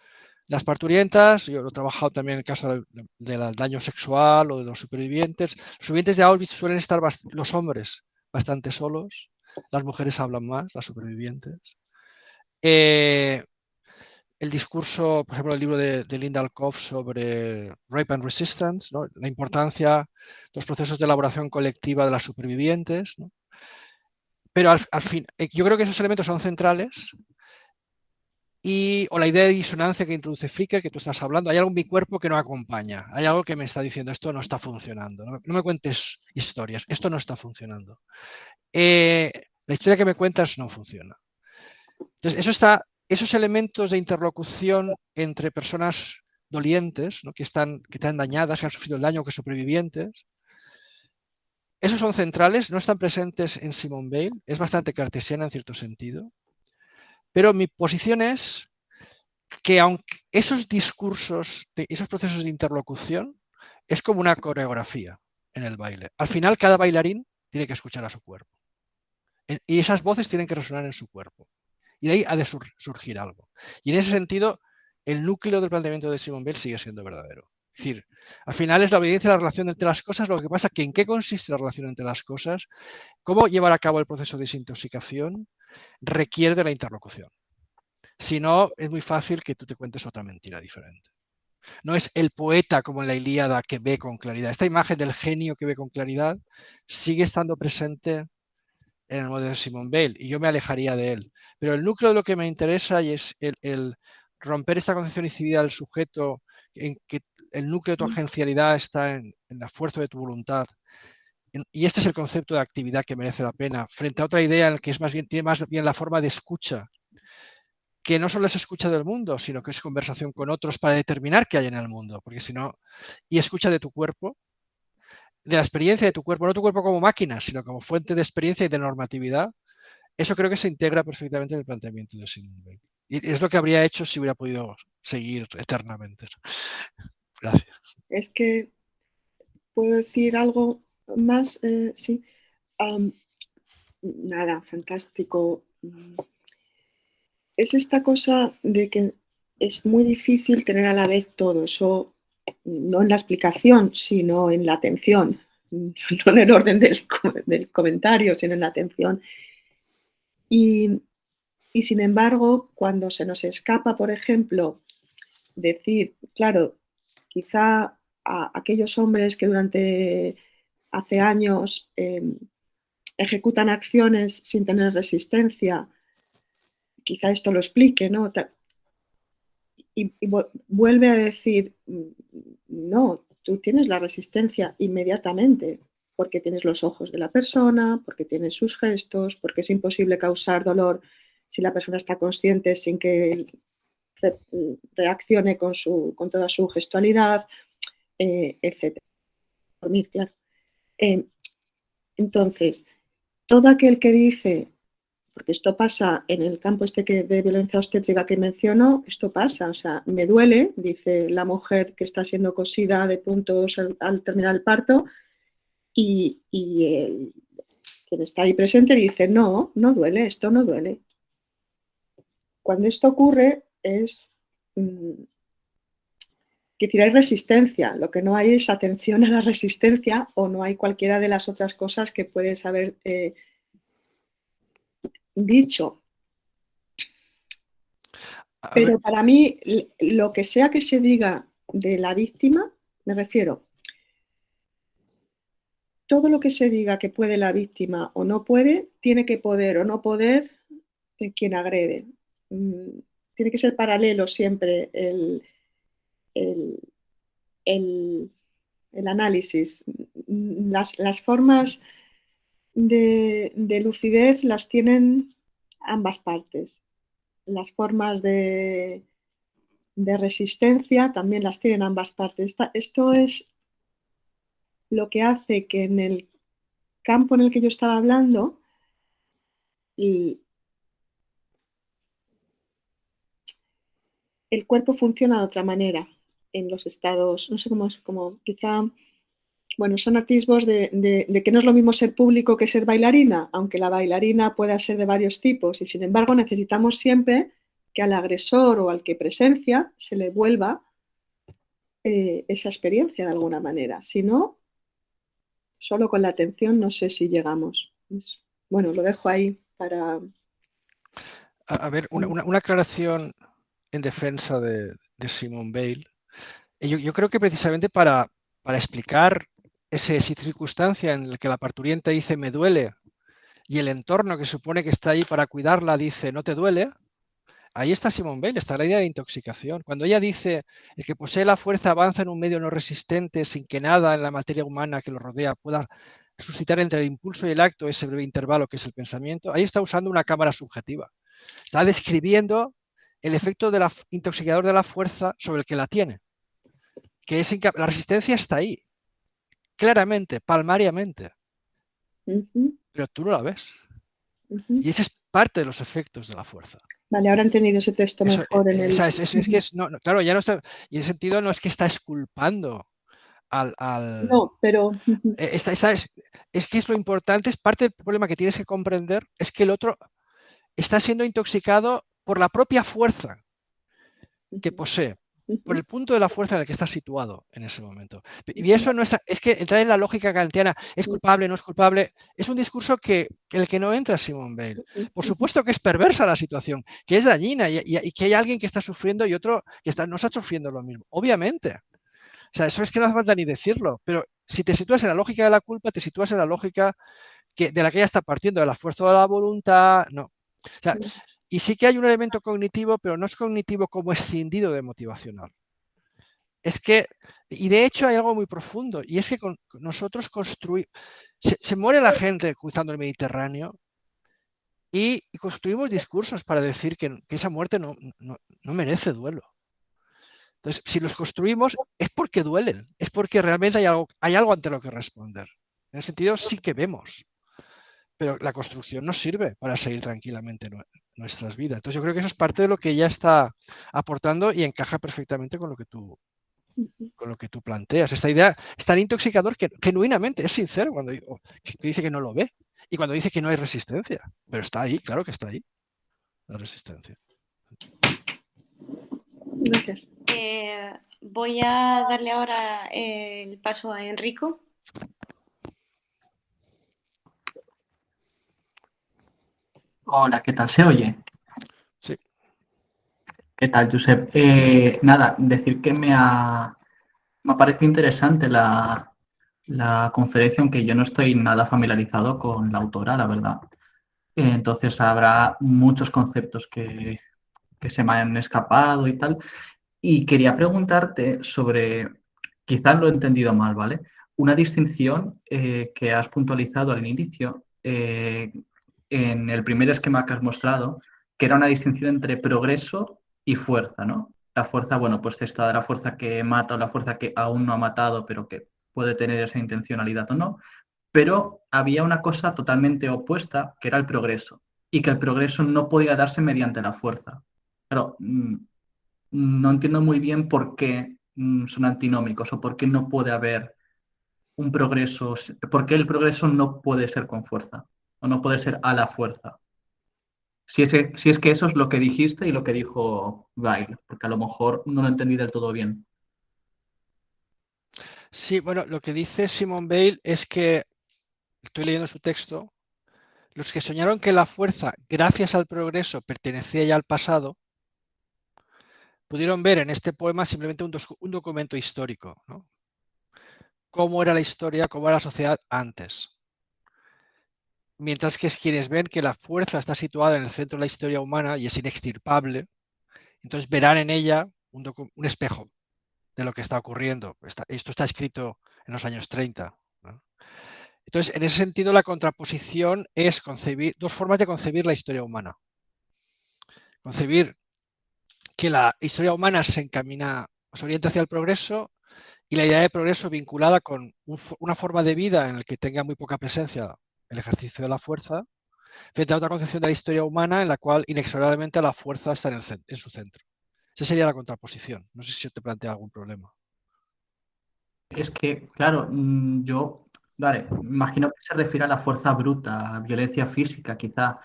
de las parturientas, yo lo he trabajado también en el caso del daño sexual o de los supervivientes. Los supervivientes de Auschwitz suelen estar los hombres bastante solos, las mujeres hablan más, las supervivientes. El discurso, por ejemplo, el libro de Linda Alcoff sobre Rape and Resistance, ¿no? La importancia de los procesos de elaboración colectiva de las supervivientes, ¿no? Pero al fin, yo creo que esos elementos son centrales o la idea de disonancia que introduce Fricker, que tú estás hablando, hay algo en mi cuerpo que no acompaña, hay algo que me está diciendo esto no está funcionando, no me cuentes historias, esto no está funcionando. La historia que me cuentas no funciona. Entonces, esos elementos de interlocución entre personas dolientes, ¿no? que están dañadas, que han sufrido el daño, que supervivientes, esos son centrales, no están presentes en Simone Weil, es bastante cartesiana en cierto sentido, pero mi posición es que aunque esos discursos, esos procesos de interlocución, es como una coreografía en el baile. Al final, cada bailarín tiene que escuchar a su cuerpo. Y esas voces tienen que resonar en su cuerpo. Y de ahí ha de surgir algo. Y en ese sentido, el núcleo del planteamiento de Simone Weil sigue siendo verdadero. Es decir, al final es la obediencia a la relación entre las cosas, lo que pasa es que en qué consiste la relación entre las cosas, cómo llevar a cabo el proceso de desintoxicación, requiere de la interlocución. Si no, es muy fácil que tú te cuentes otra mentira diferente. No es el poeta como en la Ilíada que ve con claridad. Esta imagen del genio que ve con claridad sigue estando presente en el modelo de Simone Weil y yo me alejaría de él. Pero el núcleo de lo que me interesa y es el romper esta concepción incidida del sujeto, en que el núcleo de tu agencialidad está en el esfuerzo de tu voluntad. Y este es el concepto de actividad que merece la pena, frente a otra idea en la que tiene más bien la forma de escucha, que no solo es escucha del mundo, sino que es conversación con otros para determinar qué hay en el mundo, porque si no, y escucha de tu cuerpo, de la experiencia de tu cuerpo, no tu cuerpo como máquina, sino como fuente de experiencia y de normatividad. Eso creo que se integra perfectamente en el planteamiento de Simone Weil. Y es lo que habría hecho si hubiera podido seguir eternamente. Gracias. Es que puedo decir algo más, sí. Nada, fantástico. Es esta cosa de que es muy difícil tener a la vez todo eso, no en la explicación, sino en la atención, no en el orden del comentario, sino en la atención. Y sin embargo, cuando se nos escapa, por ejemplo, decir, claro, quizá a aquellos hombres que durante hace años ejecutan acciones sin tener resistencia, quizá esto lo explique, ¿no? Y vuelve a decir, no, tú tienes la resistencia inmediatamente, porque tienes los ojos de la persona, porque tienes sus gestos, porque es imposible causar dolor si la persona está consciente sin que reaccione con toda su gestualidad, etc. Dormir, claro. Entonces, todo aquel que dice, porque esto pasa en el campo de violencia obstétrica que menciono, esto pasa, o sea, me duele, dice la mujer que está siendo cosida de puntos al terminar el parto, y quien está ahí presente dice, no, no duele, esto no duele. Cuando esto ocurre es, decir, hay resistencia, lo que no hay es atención a la resistencia o no hay cualquiera de las otras cosas que puedes haber dicho. Pero para mí, lo que sea que se diga de la víctima, me refiero, todo lo que se diga que puede la víctima o no puede, tiene que poder o no poder quien agrede. Tiene que ser paralelo siempre el, el análisis. Las formas de lucidez las tienen ambas partes. Las formas de resistencia también las tienen ambas partes. Esto es lo que hace que en el campo en el que yo estaba hablando, el cuerpo funciona de otra manera en los estados, no sé cómo es, como quizá, bueno, son atisbos de que no es lo mismo ser público que ser bailarina, aunque la bailarina pueda ser de varios tipos, y sin embargo necesitamos siempre que al agresor o al que presencia se le vuelva esa experiencia de alguna manera. Si no, solo con la atención no sé si llegamos. Bueno, lo dejo ahí para... A ver, una aclaración en defensa de Simone Weil. Yo creo que precisamente para explicar esa circunstancia en la que la parturienta dice me duele y el entorno que supone que está ahí para cuidarla dice no te duele, ahí está Simone Weil, está la idea de intoxicación. Cuando ella dice el que posee la fuerza avanza en un medio no resistente sin que nada en la materia humana que lo rodea pueda suscitar entre el impulso y el acto ese breve intervalo que es el pensamiento, ahí está usando una cámara subjetiva. Está describiendo el efecto del intoxicador de la fuerza sobre el que la tiene. Que es la resistencia está ahí, claramente, palmariamente. Pero tú no la ves. Y ese es parte de los efectos de la fuerza. Vale, ahora he entendido ese texto Eso, mejor en el... es que claro, ya no está, y en ese sentido no es que está exculpando al no, pero... es que es lo importante, es parte del problema que tienes que comprender, es que el otro está siendo intoxicado por la propia fuerza que posee, por el punto de la fuerza en el que está situado en ese momento. Y eso no es que entrar en la lógica kantiana, es culpable, no es culpable, es un discurso que el que no entra Simone Weil. Por supuesto que es perversa la situación, que es dañina y que hay alguien que está sufriendo y otro que no está sufriendo lo mismo. Obviamente. O sea, eso es que no hace falta ni decirlo, pero si te sitúas en la lógica de la culpa, te sitúas en la lógica de la que ella está partiendo, de la fuerza de la voluntad, no. O sea, y sí que hay un elemento cognitivo, pero no es cognitivo como escindido de motivacional. Es que, y de hecho hay algo muy profundo, y es que nosotros construimos, se muere la gente cruzando el Mediterráneo y construimos discursos para decir que esa muerte no merece duelo. Entonces, si los construimos es porque duelen, es porque realmente hay algo ante lo que responder. En ese sentido sí que vemos, pero la construcción nos sirve para seguir tranquilamente nuestras vidas. Entonces yo creo que eso es parte de lo que ella está aportando y encaja perfectamente con lo que tú planteas. Esta idea es tan intoxicador que genuinamente es sincero cuando dice que no lo ve y cuando dice que no hay resistencia. Pero está ahí, claro que está ahí, la resistencia. Gracias. Voy a darle ahora el paso a Enrico. Hola, ¿qué tal? ¿Se oye? Sí. ¿Qué tal, Josep? Nada, decir que me ha parecido interesante la conferencia, aunque yo no estoy nada familiarizado con la autora, la verdad. Entonces habrá muchos conceptos que se me han escapado y tal. Y quería preguntarte sobre, quizás lo he entendido mal, ¿vale? Una distinción que has puntualizado al inicio en el primer esquema que has mostrado, que era una distinción entre progreso y fuerza, ¿no? La fuerza, bueno, pues está de la fuerza que mata o la fuerza que aún no ha matado, pero que puede tener esa intencionalidad o no. Pero había una cosa totalmente opuesta, que era el progreso, y que el progreso no podía darse mediante la fuerza. Pero no entiendo muy bien por qué son antinómicos o por qué no puede haber un progreso, por qué el progreso no puede ser con fuerza o no puede ser a la fuerza. Si es que eso es lo que dijiste y lo que dijo Weil, porque a lo mejor no lo entendí del todo bien. Sí, bueno, lo que dice Simone Weil es que, estoy leyendo su texto, los que soñaron que la fuerza, gracias al progreso, pertenecía ya al pasado, pudieron ver en este poema simplemente un documento histórico, ¿no? cómo era la historia, cómo era la sociedad antes. Mientras que quienes ven que la fuerza está situada en el centro de la historia humana y es inextirpable, entonces verán en ella un espejo de lo que está ocurriendo. Esto está escrito en los años 30, ¿no? Entonces, en ese sentido, la contraposición es concebir dos formas de concebir la historia humana. Concebir que la historia humana se orienta hacia el progreso, y la idea de progreso vinculada con una forma de vida en la que tenga muy poca presencia el ejercicio de la fuerza, frente a otra concepción de la historia humana en la cual inexorablemente la fuerza está en su centro. Esa sería la contraposición. No sé si te plantea algún problema. Es que, claro, vale, imagino que se refiere a la fuerza bruta, a violencia física quizá,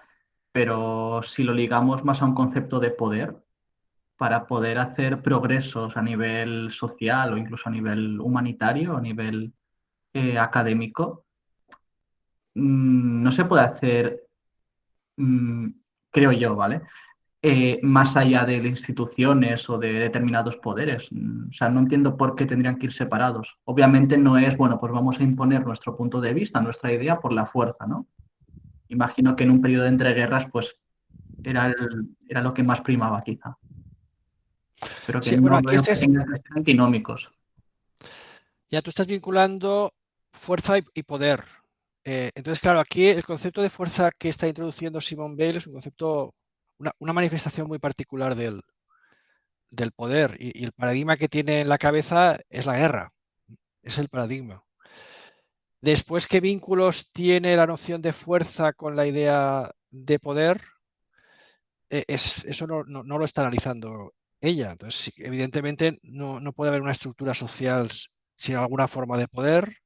pero si lo ligamos más a un concepto de poder, para poder hacer progresos a nivel social o incluso a nivel humanitario, a nivel académico, no se puede hacer, mm, creo yo, ¿vale? Más allá de instituciones o de determinados poderes. O sea, no entiendo por qué tendrían que ir separados. Obviamente no es, bueno, pues vamos a imponer nuestro punto de vista, nuestra idea por la fuerza, ¿no? Imagino que en un periodo de entreguerras, pues era lo que más primaba quizá. Pero que Sí, bueno, no aquí veo que tengan que ser antinómicos. ya tú estás vinculando fuerza y poder. Entonces, claro, aquí el concepto de fuerza que está introduciendo Simone Weil es un concepto, una manifestación muy particular del poder, y el paradigma que tiene en la cabeza es la guerra, es el paradigma. Después, ¿qué vínculos tiene la noción de fuerza con la idea de poder? Eso no lo está analizando ella. Entonces, evidentemente, no puede haber una estructura social sin alguna forma de poder,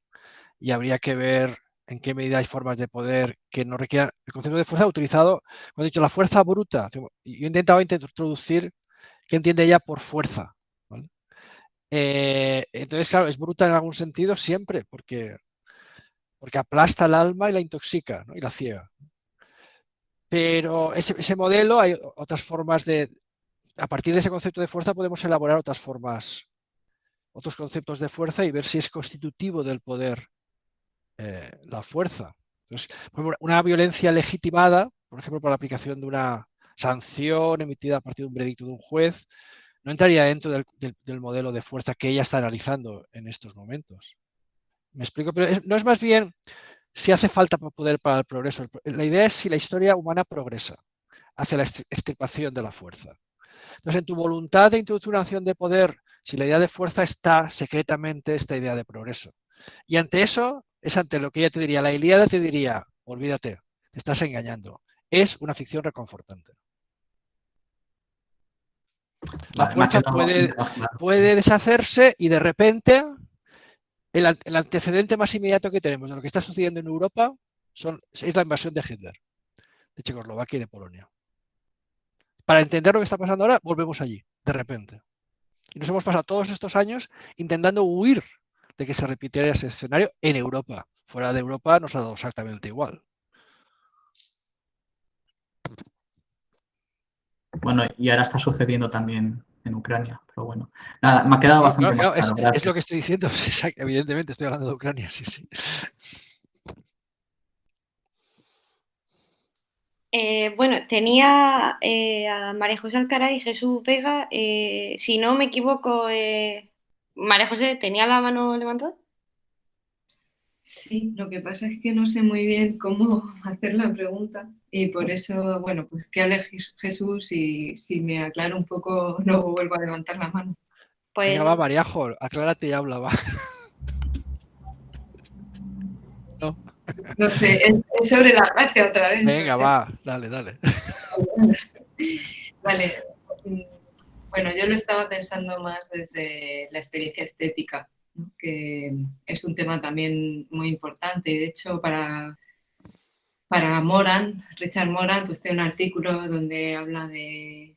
y habría que ver en qué medida hay formas de poder que no requieran. El concepto de fuerza utilizado, cuando he dicho la fuerza bruta, yo he intentado introducir qué entiende ella por fuerza, ¿vale? Entonces, claro, es bruta en algún sentido siempre, porque aplasta el alma y la intoxica, ¿no? Y la ciega. Pero ese modelo, hay otras formas a partir de ese concepto de fuerza podemos elaborar otras formas, otros conceptos de fuerza, y ver si es constitutivo del poder la fuerza. Entonces, una violencia legitimada, por ejemplo, por la aplicación de una sanción emitida a partir de un veredicto de un juez, no entraría dentro del modelo de fuerza que ella está analizando en estos momentos. ¿Me explico? Pero no es más bien si hace falta poder para el progreso. La idea es si la historia humana progresa hacia la extirpación de la fuerza. Entonces, en tu voluntad de introducir una acción de poder, si la idea de fuerza está secretamente esta idea de progreso. Y ante eso, es ante lo que ella te diría. La Ilíada te diría, olvídate, te estás engañando. Es una ficción reconfortante. La Vale, me ha fuerza quedado más claro. puede deshacerse, y de repente el antecedente más inmediato que tenemos de lo que está sucediendo en Europa es la invasión de Hitler, de Checoslovaquia y de Polonia. Para entender lo que está pasando ahora, volvemos allí, de repente. Y nos hemos pasado todos estos años intentando huir de que se repitiera ese escenario en Europa. Fuera de Europa nos ha dado exactamente igual. Bueno, y ahora está sucediendo también en Ucrania, pero bueno. Nada, me ha quedado bastante más Claro, claro, es gracias. lo que estoy diciendo. Evidentemente estoy hablando de Ucrania, sí, sí. Bueno, tenía a María José Alcaraz y Jesús Vega. Si no me equivoco, María José, ¿tenía la mano levantada? Sí, lo que pasa es que no sé muy bien cómo hacer la pregunta, y por eso, bueno, pues que hable Jesús, y si me aclaro un poco, luego vuelvo a levantar la mano. Pues Venga, va, Mariajo, aclárate y habla, va. No. No sé, es sobre la gracia otra vez. Venga, no sé. va, dale. Vale. Bueno, yo lo estaba pensando más desde la experiencia estética, ¿no? Que es un tema también muy importante. Y de hecho, para Moran, Richard Moran, pues tiene un artículo donde habla de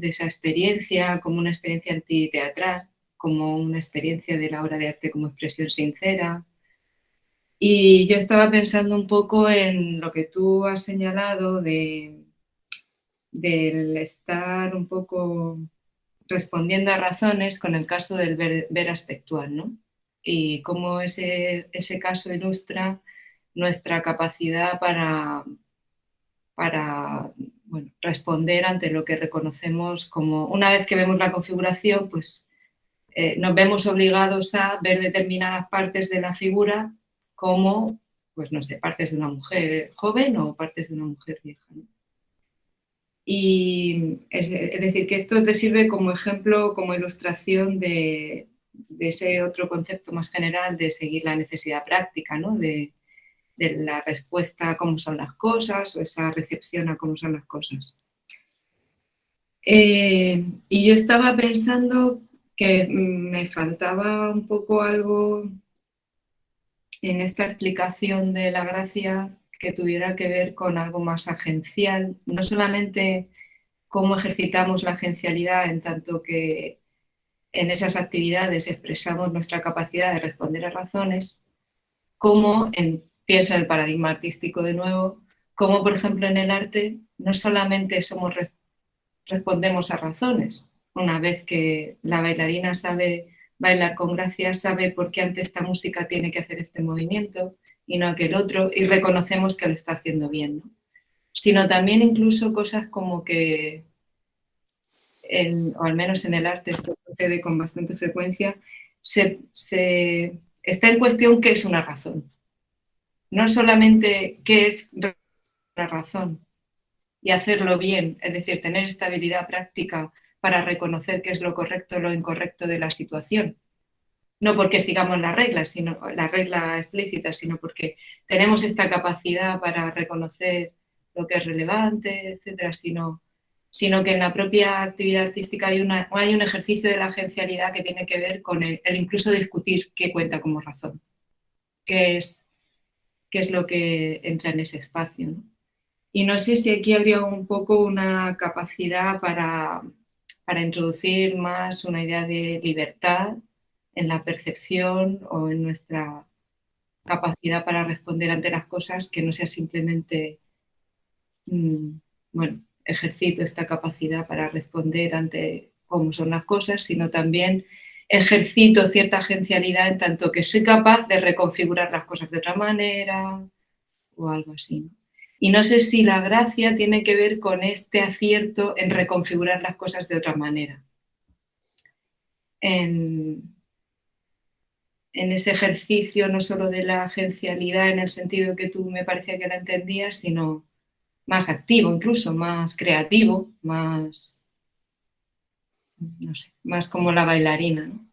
esa experiencia como una experiencia antiteatral, como una experiencia de la obra de arte como expresión sincera. Y yo estaba pensando un poco en lo que tú has señalado del estar un poco respondiendo a razones con el caso del ver aspectual, ¿no? y cómo ese caso ilustra nuestra capacidad para bueno, responder ante lo que reconocemos como, una vez que vemos la configuración, pues nos vemos obligados a ver determinadas partes de la figura como, pues no sé, partes de una mujer joven o partes de una mujer vieja, ¿no? Y es decir, que esto te sirve como ejemplo, como ilustración de ese otro concepto más general de seguir la necesidad práctica, ¿no? De la respuesta a cómo son las cosas o esa recepción a cómo son las cosas. Y yo estaba pensando que me faltaba un poco algo en esta explicación de la gracia que tuviera que ver con algo más agencial, no solamente cómo ejercitamos la agencialidad en tanto que en esas actividades expresamos nuestra capacidad de responder a razones, como piensa en el paradigma artístico de nuevo, como por ejemplo en el arte no solamente respondemos a razones, una vez que la bailarina sabe bailar con gracia, sabe por qué ante esta música tiene que hacer este movimiento y no aquel otro, y reconocemos que lo está haciendo bien, ¿no? Sino también incluso cosas como que, o al menos en el arte esto sucede con bastante frecuencia, está en cuestión qué es una razón. No solamente qué es la razón y hacerlo bien, es decir, tener estabilidad práctica para reconocer qué es lo correcto o lo incorrecto de la situación. No porque sigamos la regla explícita, sino porque tenemos esta capacidad para reconocer lo que es relevante, etcétera, sino que en la propia actividad artística hay un ejercicio de la agencialidad que tiene que ver con el incluso discutir qué cuenta como razón, qué es lo que entra en ese espacio, ¿no? Y no sé si aquí habría un poco una capacidad para introducir más una idea de libertad en la percepción o en nuestra capacidad para responder ante las cosas, que no sea simplemente, bueno, ejercito esta capacidad para responder ante cómo son las cosas, sino también ejercito cierta agencialidad en tanto que soy capaz de reconfigurar las cosas de otra manera o algo así, ¿no? Y no sé si la gracia tiene que ver con este acierto en reconfigurar las cosas de otra manera. En ese ejercicio no solo de la agencialidad en el sentido que tú me parecía que la entendías, sino más activo incluso, más creativo, más, no sé, más como la bailarina, ¿no?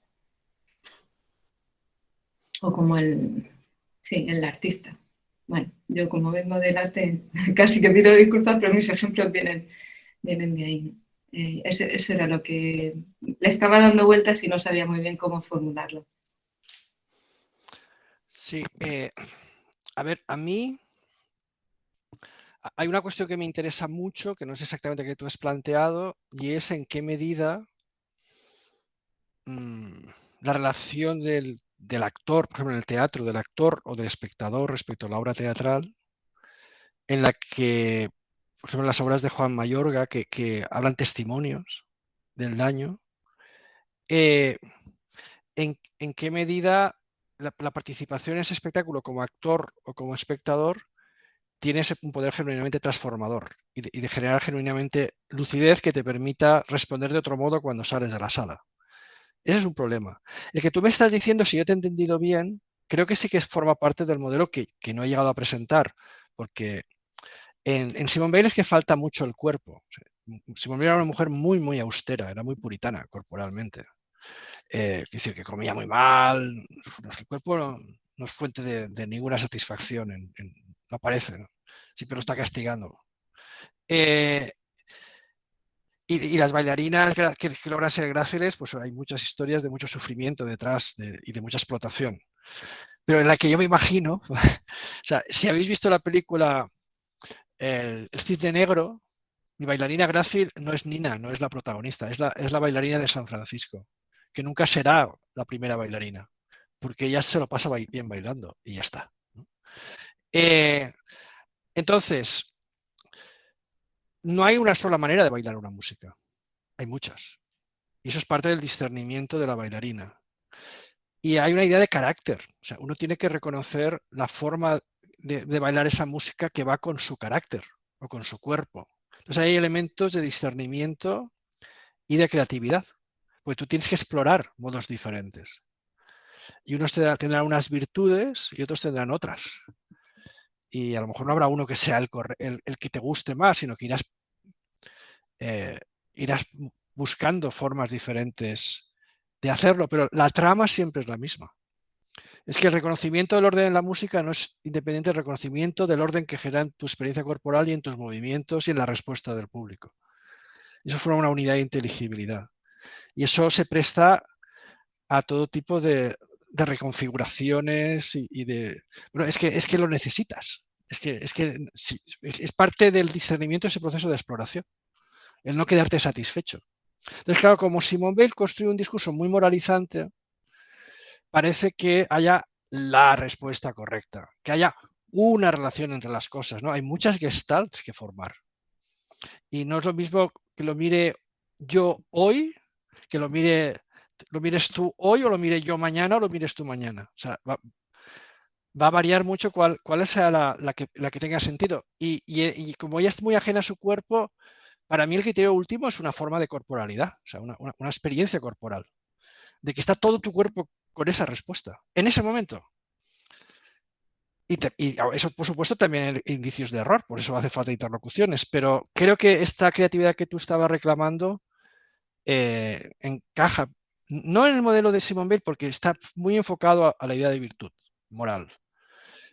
O como el artista. Bueno, yo como vengo del arte casi que pido disculpas, pero mis ejemplos vienen de ahí, ¿no? Eso era lo que le estaba dando vueltas y no sabía muy bien cómo formularlo. Sí, a ver, a mí hay una cuestión que me interesa mucho, que no es exactamente que tú has planteado, y es en qué medida la relación del actor, por ejemplo, en el teatro, del actor o del espectador respecto a la obra teatral, en la que, por ejemplo, las obras de Juan Mayorga, que hablan testimonios del daño, en qué medida la participación en ese espectáculo como actor o como espectador tiene un poder genuinamente transformador y de generar genuinamente lucidez que te permita responder de otro modo cuando sales de la sala. Ese es un problema. El que tú me estás diciendo, si yo te he entendido bien, creo que sí que forma parte del modelo que no he llegado a presentar, porque en Simone Weil es que falta mucho el cuerpo. Simone Weil era una mujer muy, muy austera, era muy puritana corporalmente. Es decir, que comía muy mal, el cuerpo no es fuente de ninguna satisfacción, no aparece, ¿no? Siempre lo está castigando. Y las bailarinas que logran ser gráciles, pues hay muchas historias de mucho sufrimiento detrás y de mucha explotación. Pero en la que yo me imagino, o sea, si habéis visto la película El Cisne Negro, mi bailarina grácil no es Nina, no es la protagonista, es la bailarina de San Francisco, que nunca será la primera bailarina, porque ella se lo pasa bien bailando y ya está, ¿no? Entonces, no hay una sola manera de bailar una música, hay muchas. Y eso es parte del discernimiento de la bailarina. Y hay una idea de carácter. O sea, uno tiene que reconocer la forma de bailar esa música que va con su carácter o con su cuerpo. Entonces hay elementos de discernimiento y de creatividad, porque tú tienes que explorar modos diferentes. Y unos tendrán unas virtudes y otros tendrán otras. Y a lo mejor no habrá uno que sea el que te guste más, sino que irás buscando formas diferentes de hacerlo, pero la trama siempre es la misma. Es que el reconocimiento del orden en la música no es independiente del reconocimiento del orden que genera en tu experiencia corporal y en tus movimientos y en la respuesta del público. Eso forma una unidad de inteligibilidad. Y eso se presta a todo tipo de reconfiguraciones y de... Bueno, es que lo necesitas. Es parte del discernimiento ese proceso de exploración. El no quedarte satisfecho. Entonces, claro, como Simone Weil construye un discurso muy moralizante, parece que haya la respuesta correcta, que haya una relación entre las cosas, ¿no? Hay muchas gestalts que formar. Y no es lo mismo que lo mire yo hoy, que lo mires tú hoy, o lo mire yo mañana, o lo mires tú mañana. O sea, va a variar mucho cuál sea la que tenga sentido. Y como ella es muy ajena a su cuerpo, para mí el criterio último es una forma de corporalidad, o sea, una experiencia corporal, de que está todo tu cuerpo con esa respuesta, en ese momento. Y eso, por supuesto, también hay indicios de error, por eso hace falta interlocuciones, pero creo que esta creatividad que tú estabas reclamando encaja, no en el modelo de Simone Weil, porque está muy enfocado a la idea de virtud moral,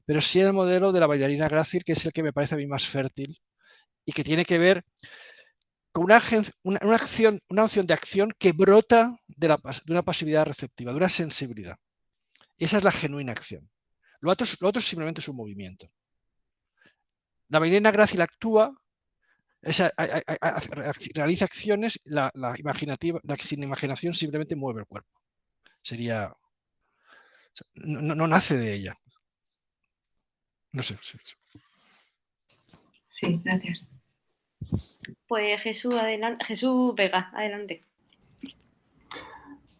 pero sí en el modelo de la bailarina grácil, que es el que me parece a mí más fértil y que tiene que ver con una opción de acción que brota de una pasividad receptiva, de una sensibilidad. Esa es la genuina acción. Lo otro simplemente es un movimiento. La bailarina grácil actúa, realiza acciones, la sin imaginación simplemente mueve el cuerpo. No nace de ella. No sé. Sí, gracias. Pues Jesús Vega, adelante.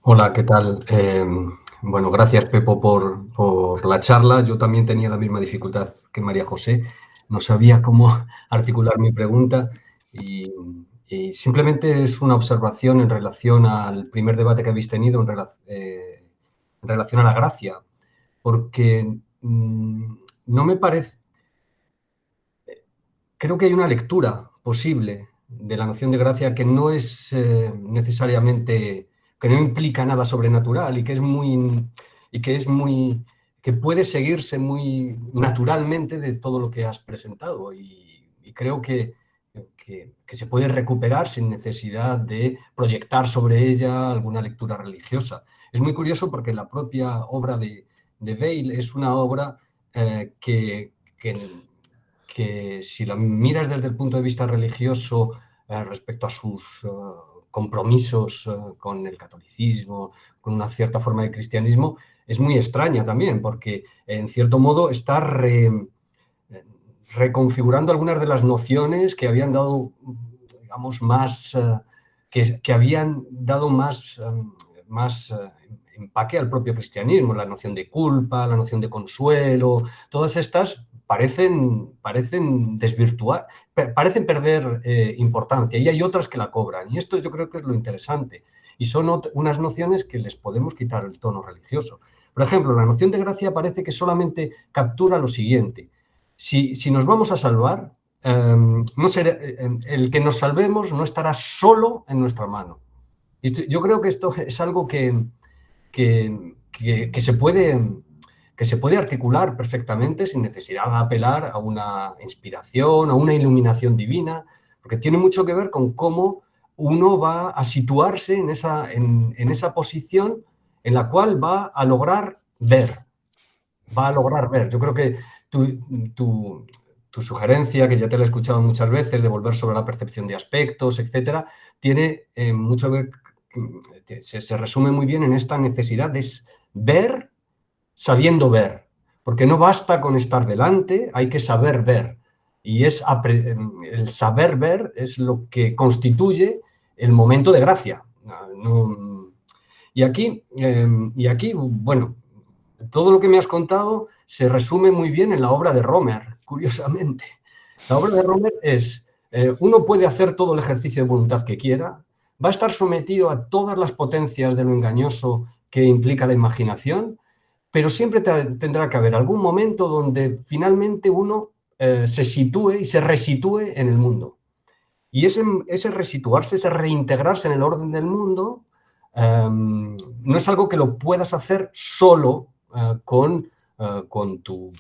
Hola, ¿qué tal? Bueno, gracias, Pepo, por la charla. Yo también tenía la misma dificultad que María José. No sabía cómo articular mi pregunta y simplemente es una observación en relación al primer debate que habéis tenido en relación a la gracia, porque no me parece... Creo que hay una lectura posible de la noción de gracia que no es necesariamente... que no implica nada sobrenatural y que puede seguirse muy naturalmente de todo lo que has presentado. Y creo que se puede recuperar sin necesidad de proyectar sobre ella alguna lectura religiosa. Es muy curioso porque la propia obra de Weil es una obra que si la miras desde el punto de vista religioso respecto a sus compromisos con el catolicismo, con una cierta forma de cristianismo, es muy extraña también, porque en cierto modo está reconfigurando algunas de las nociones que habían dado, digamos, que habían dado más empaque al propio cristianismo, la noción de culpa, la noción de consuelo, todas estas parecen desvirtuar, parecen perder importancia, y hay otras que la cobran, y esto yo creo que es lo interesante, y son unas nociones que les podemos quitar el tono religioso. Por ejemplo, la noción de gracia parece que solamente captura lo siguiente: si nos vamos a salvar, el que nos salvemos no estará solo en nuestra mano. Y yo creo que esto es algo que se puede articular perfectamente sin necesidad de apelar a una inspiración, a una iluminación divina, porque tiene mucho que ver con cómo uno va a situarse en esa posición en la cual va a lograr ver. Yo creo que tu sugerencia, que ya te la he escuchado muchas veces, de volver sobre la percepción de aspectos, etcétera, tiene mucho que ver, se resume muy bien en esta necesidad de ver sabiendo ver, porque no basta con estar delante, hay que saber ver. Y el saber ver es lo que constituye el momento de gracia. Y aquí, bueno, todo lo que me has contado se resume muy bien en la obra de Romer, curiosamente. La obra de Romer es, uno puede hacer todo el ejercicio de voluntad que quiera, va a estar sometido a todas las potencias de lo engañoso que implica la imaginación, pero siempre tendrá que haber algún momento donde finalmente uno se sitúe y se resitúe en el mundo. Y ese resituarse, ese reintegrarse en el orden del mundo, no es algo que lo puedas hacer solo con tu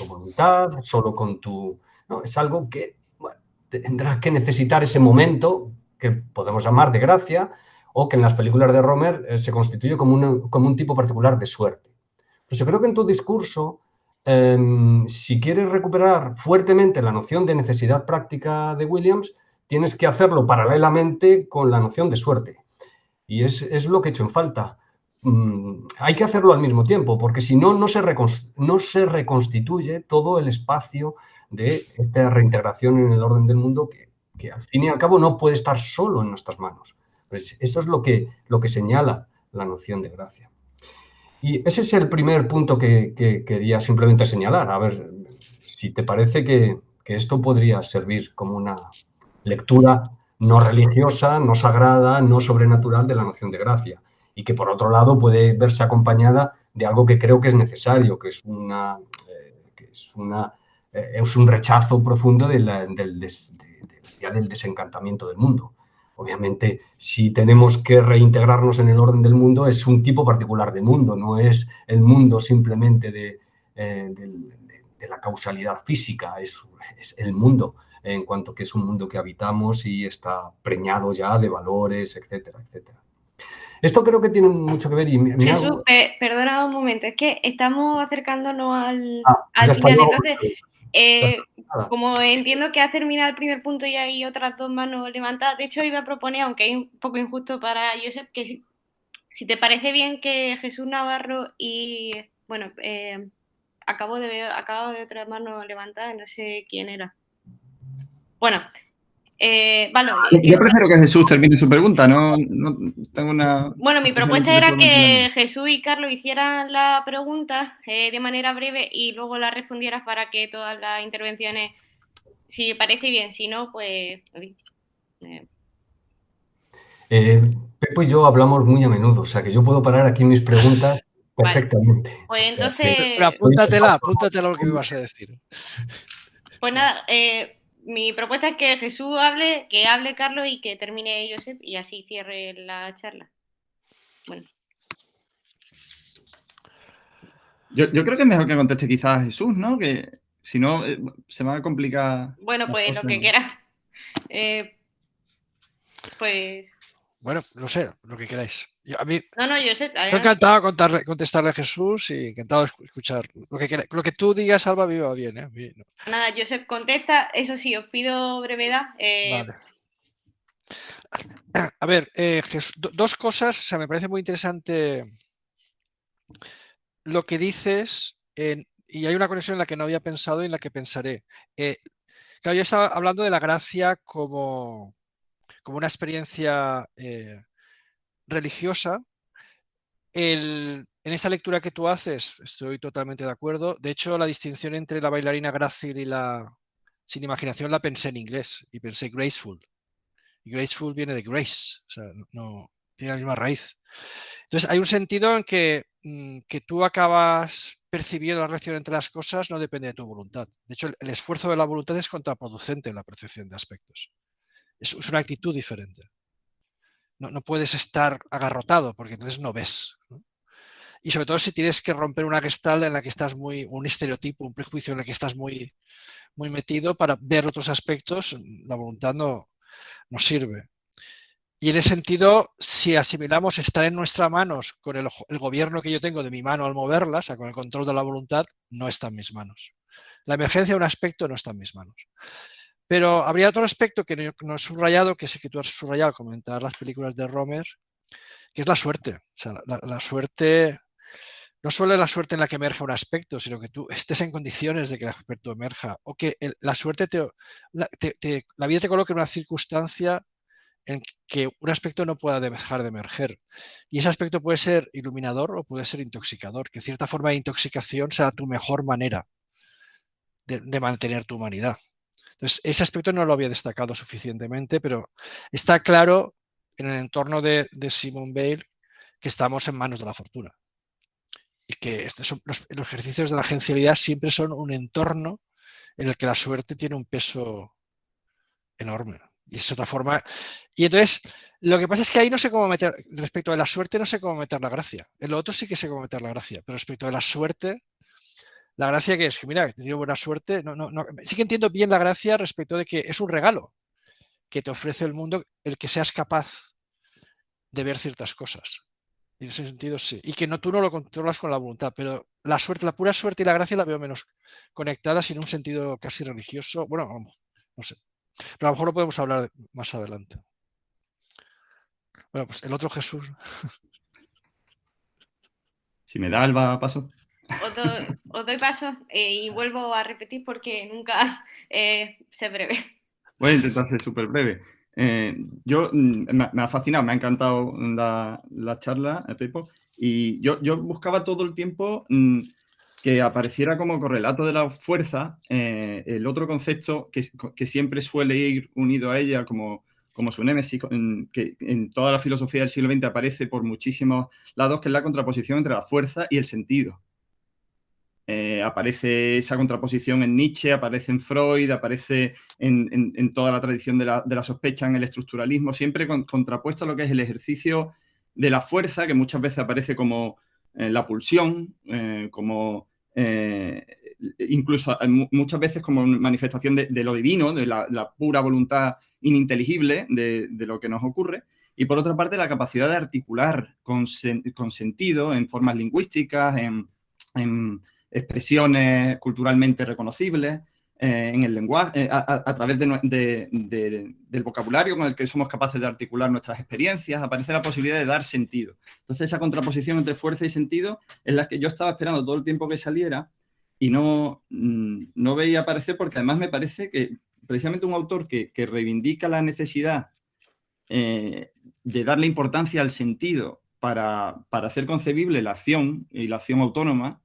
voluntad, solo con tu... ¿no? Es algo que bueno, tendrás que necesitar ese momento que podemos llamar de gracia o que en las películas de Romer se constituye como un tipo particular de suerte. Pues yo creo que en tu discurso, si quieres recuperar fuertemente la noción de necesidad práctica de Williams, tienes que hacerlo paralelamente con la noción de suerte. Y es lo que he hecho en falta. Hay que hacerlo al mismo tiempo, porque si no, no se reconstituye todo el espacio de esta reintegración en el orden del mundo que al fin y al cabo no puede estar solo en nuestras manos. Pues eso es lo que señala la noción de gracia. Y ese es el primer punto que quería simplemente señalar. A ver si te parece que esto podría servir como una lectura no religiosa, no sagrada, no sobrenatural de la noción de gracia. Y que, por otro lado, puede verse acompañada de algo que creo que es necesario, que es un rechazo profundo del desencantamiento del mundo. Obviamente, si tenemos que reintegrarnos en el orden del mundo, es un tipo particular de mundo, no es el mundo simplemente de la causalidad física, es el mundo en cuanto que es un mundo que habitamos y está preñado ya de valores, etcétera, etcétera. Esto creo que tiene mucho que ver y Jesús, perdona un momento, es que estamos acercándonos al final, entonces... como entiendo que has terminado el primer punto y hay otras dos manos levantadas, de hecho iba a proponer, aunque es un poco injusto para Josep, que si te parece bien que Jesús Navarro y, bueno, acabo de ver otra mano levantada, no sé quién era. Bueno, vale. Yo prefiero que Jesús termine su pregunta, no tengo una... Bueno, mi propuesta era que Jesús y Carlos hicieran la pregunta de manera breve y luego la respondieras para que todas las intervenciones, si parece bien, si no, pues... Pepo y yo hablamos muy a menudo, o sea que yo puedo parar aquí mis preguntas perfectamente. Vale. Pues entonces... Pero apúntatela lo que me ibas a decir. Pues nada, mi propuesta es que Jesús hable, que hable Carlos y que termine Josep y así cierre la charla. Bueno. Yo creo que es mejor que conteste quizás Jesús, ¿no? Que si no, se va a complicar. Bueno, pues lo que quieras. Pues... Bueno, no sé, lo que queráis. Yo Josep. Estoy encantado de contestarle a Jesús y encantado de escuchar. Lo que tú digas, Alba, viva bien, ¿eh? Bien, no. Nada, Josep contesta. Eso sí, os pido brevedad. Vale. A ver, Jesús, dos cosas. O sea, me parece muy interesante lo que dices y hay una conexión en la que no había pensado y en la que pensaré. Claro, yo estaba hablando de la gracia como una experiencia religiosa. En esa lectura que tú haces, estoy totalmente de acuerdo. De hecho, la distinción entre la bailarina grácil y la sin imaginación la pensé en inglés y pensé graceful. Y graceful viene de grace, o sea, no tiene la misma raíz. Entonces, hay un sentido en que tú acabas percibiendo la relación entre las cosas no depende de tu voluntad. De hecho, el esfuerzo de la voluntad es contraproducente en la percepción de aspectos. Es una actitud diferente. No puedes estar agarrotado porque entonces no ves, ¿no? Y sobre todo si tienes que romper una gestalt en la que estás un estereotipo, un prejuicio en el que estás muy metido para ver otros aspectos, la voluntad no sirve. Y en ese sentido, si asimilamos estar en nuestras manos con el gobierno que yo tengo de mi mano al moverla, o sea, con el control de la voluntad, no está en mis manos. La emergencia de un aspecto no está en mis manos. Pero habría otro aspecto que no he subrayado, que sí que tú has subrayado al comentar las películas de Romer, que es la suerte. O sea, la suerte, no solo la suerte en la que emerge un aspecto, sino que tú estés en condiciones de que el aspecto emerja, o que la suerte la vida te coloque en una circunstancia en que un aspecto no pueda dejar de emerger. Y ese aspecto puede ser iluminador o puede ser intoxicador, que cierta forma de intoxicación sea tu mejor manera de mantener tu humanidad. Entonces, ese aspecto no lo había destacado suficientemente, pero está claro en el entorno de Simone Weil que estamos en manos de la fortuna. Y que los ejercicios de la agencialidad siempre son un entorno en el que la suerte tiene un peso enorme. Y es otra forma. Y entonces, lo que pasa es que ahí no sé cómo meter, respecto de la suerte, no sé cómo meter la gracia. En lo otro sí que sé cómo meter la gracia, pero respecto de la suerte, la gracia que es que, mira, te digo buena suerte. Sí que entiendo bien la gracia respecto de que es un regalo que te ofrece el mundo el que seas capaz de ver ciertas cosas. Y en ese sentido, sí. Y que tú no lo controlas con la voluntad, pero la suerte, la pura suerte y la gracia la veo menos conectadas y en un sentido casi religioso. Bueno, no sé. Pero a lo mejor lo podemos hablar más adelante. Bueno, pues el otro Jesús. Si me da Alba paso. Os doy paso y vuelvo a repetir porque nunca sé breve. Voy a intentar ser súper breve. Me ha fascinado, me ha encantado la charla, Pepo, y yo buscaba todo el tiempo que apareciera como correlato de la fuerza el otro concepto que siempre suele ir unido a ella como su némesis, que en toda la filosofía del siglo XX aparece por muchísimos lados, que es la contraposición entre la fuerza y el sentido. Aparece esa contraposición en Nietzsche, aparece en Freud, aparece en toda la tradición de la sospecha, en el estructuralismo, siempre contrapuesto a lo que es el ejercicio de la fuerza, que muchas veces aparece como la pulsión, incluso muchas veces como manifestación de lo divino, de la pura voluntad ininteligible de lo que nos ocurre. Y por otra parte, la capacidad de articular con sentido en formas lingüísticas, en expresiones culturalmente reconocibles, en el lenguaje, a través del vocabulario con el que somos capaces de articular nuestras experiencias, aparece la posibilidad de dar sentido. Entonces, esa contraposición entre fuerza y sentido es la que yo estaba esperando todo el tiempo que saliera y no veía aparecer, porque además me parece que precisamente un autor que reivindica la necesidad de darle importancia al sentido para hacer concebible la acción y la acción autónoma,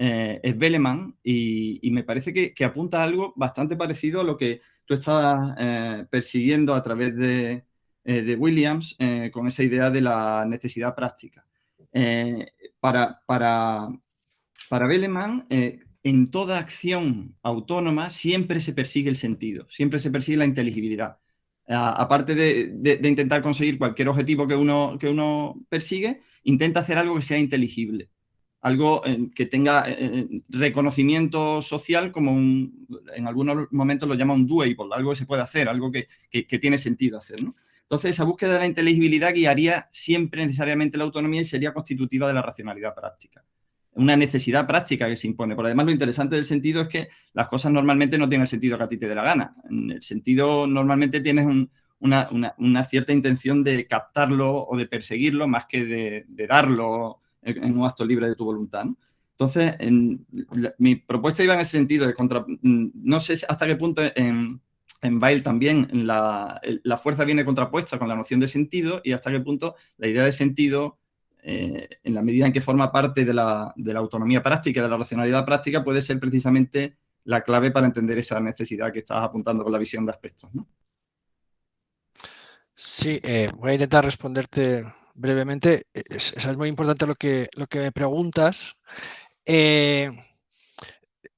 es Veleman, y me parece que apunta a algo bastante parecido a lo que tú estabas persiguiendo a través de Williams con esa idea de la necesidad práctica. Para Veleman, en toda acción autónoma siempre se persigue el sentido, siempre se persigue la inteligibilidad. Aparte de intentar conseguir cualquier objetivo que uno persigue, intenta hacer algo que sea inteligible, algo que tenga reconocimiento social, como en algunos momentos lo llama un doable, algo que se puede hacer, algo que tiene sentido hacer, ¿no? Entonces, esa búsqueda de la inteligibilidad guiaría siempre necesariamente la autonomía y sería constitutiva de la racionalidad práctica. Una necesidad práctica que se impone. Por además, lo interesante del sentido es que las cosas normalmente no tienen el sentido que a ti te dé la gana. En el sentido, normalmente tienes una cierta intención de captarlo o de perseguirlo más que de darlo en un acto libre de tu voluntad, ¿no? Entonces, mi propuesta iba en ese sentido. No sé hasta qué punto en Weil también la fuerza viene contrapuesta con la noción de sentido, y hasta qué punto la idea de sentido, en la medida en que forma parte de la autonomía práctica, de la racionalidad práctica, puede ser precisamente la clave para entender esa necesidad que estás apuntando con la visión de aspectos, ¿no? Sí, voy a intentar responderte brevemente. Es muy importante lo que me preguntas.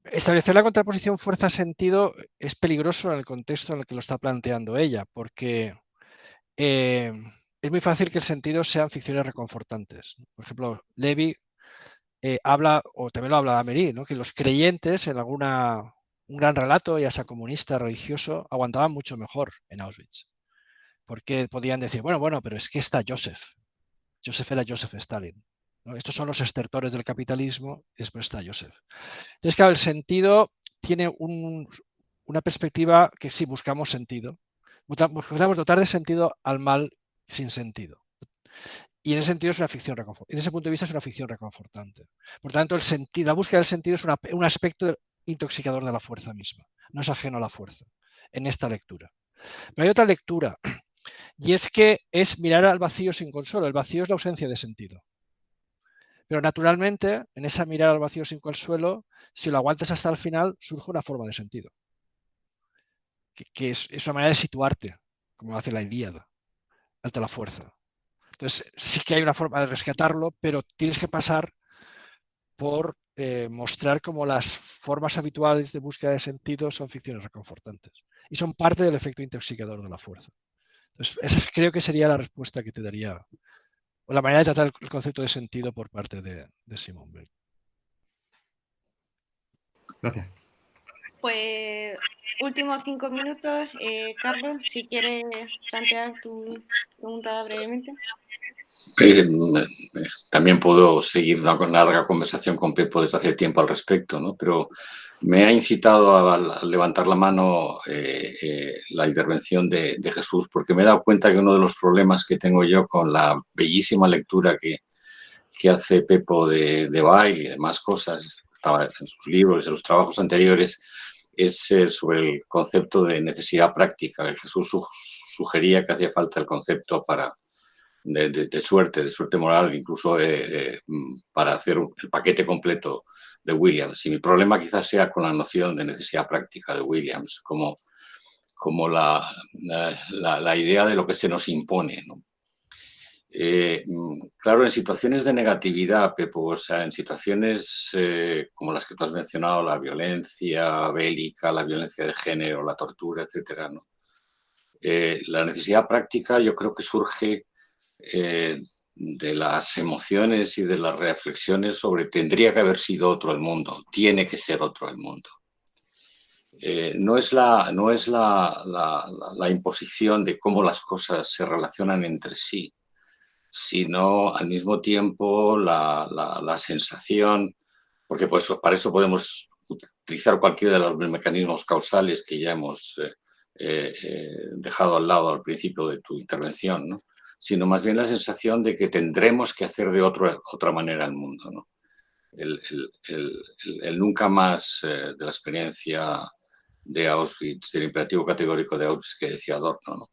Establecer la contraposición fuerza-sentido es peligroso en el contexto en el que lo está planteando ella, porque es muy fácil que el sentido sean ficciones reconfortantes. Por ejemplo, Levi habla, o también lo habla Damery, ¿no?, que los creyentes en un gran relato, ya sea comunista, religioso, aguantaban mucho mejor en Auschwitz. Porque podían decir, bueno, pero es que está Joseph. Joseph era Joseph Stalin, ¿no? Estos son los estertores del capitalismo y después está Joseph. Entonces, claro, el sentido tiene una perspectiva que sí, buscamos sentido. Buscamos dotar de sentido al mal sin sentido. Y en ese sentido es una ficción reconfortante. Desde ese punto de vista es una ficción reconfortante. Por tanto, la búsqueda del sentido es un aspecto intoxicador de la fuerza misma. No es ajeno a la fuerza en esta lectura. Pero hay otra lectura. Y es que es mirar al vacío sin consuelo. El vacío es la ausencia de sentido. Pero naturalmente, en esa mirada al vacío sin consuelo, si lo aguantas hasta el final, surge una forma de sentido. Que es una manera de situarte, como hace la Ilíada, ante la fuerza. Entonces, sí que hay una forma de rescatarlo, pero tienes que pasar por mostrar cómo las formas habituales de búsqueda de sentido son ficciones reconfortantes. Y son parte del efecto intoxicador de la fuerza. Entonces, esa creo que sería la respuesta que te daría, o la manera de tratar el concepto de sentido por parte de Simone Weil. Gracias. Pues últimos 5 minutos. Carlos, si quieres plantear tu pregunta brevemente. También puedo seguir una larga conversación con Pepo desde hace tiempo al respecto, ¿no? Pero me ha incitado a levantar la mano la intervención de Jesús, porque me he dado cuenta que uno de los problemas que tengo yo con la bellísima lectura que hace Pepo de Weil y demás cosas, estaba en sus libros, en sus trabajos anteriores, es sobre el concepto de necesidad práctica. Jesús sugería que hacía falta el concepto de suerte moral, incluso para hacer el paquete completo de Williams. Y mi problema quizás sea con la noción de necesidad práctica de Williams, como la idea de lo que se nos impone, ¿no? Claro, en situaciones de negatividad, Pepo, o sea, en situaciones como las que tú has mencionado, la violencia bélica, la violencia de género, la tortura, etcétera, ¿no? La necesidad práctica yo creo que surge de las emociones y de las reflexiones sobre tendría que haber sido otro el mundo, tiene que ser otro el mundo. No es la imposición de cómo las cosas se relacionan entre sí, sino al mismo tiempo la sensación, porque pues, para eso podemos utilizar cualquiera de los mecanismos causales que ya hemos dejado al lado al principio de tu intervención, ¿no? Sino más bien la sensación de que tendremos que hacer de otra manera el mundo, ¿no? El nunca más de la experiencia de Auschwitz, del imperativo categórico de Auschwitz que decía Adorno, ¿no?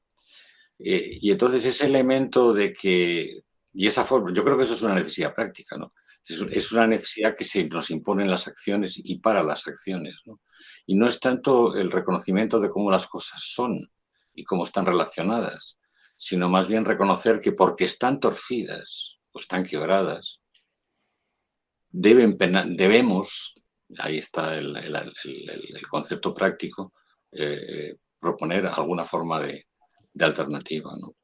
Y entonces ese elemento de que, y esa forma, yo creo que eso es una necesidad práctica, ¿no? Es una necesidad que se nos impone en las acciones y para las acciones, ¿no? Y no es tanto el reconocimiento de cómo las cosas son y cómo están relacionadas, sino más bien reconocer que porque están torcidas o están quebradas, debemos, ahí está el concepto práctico, proponer alguna forma de alternativa, ¿no?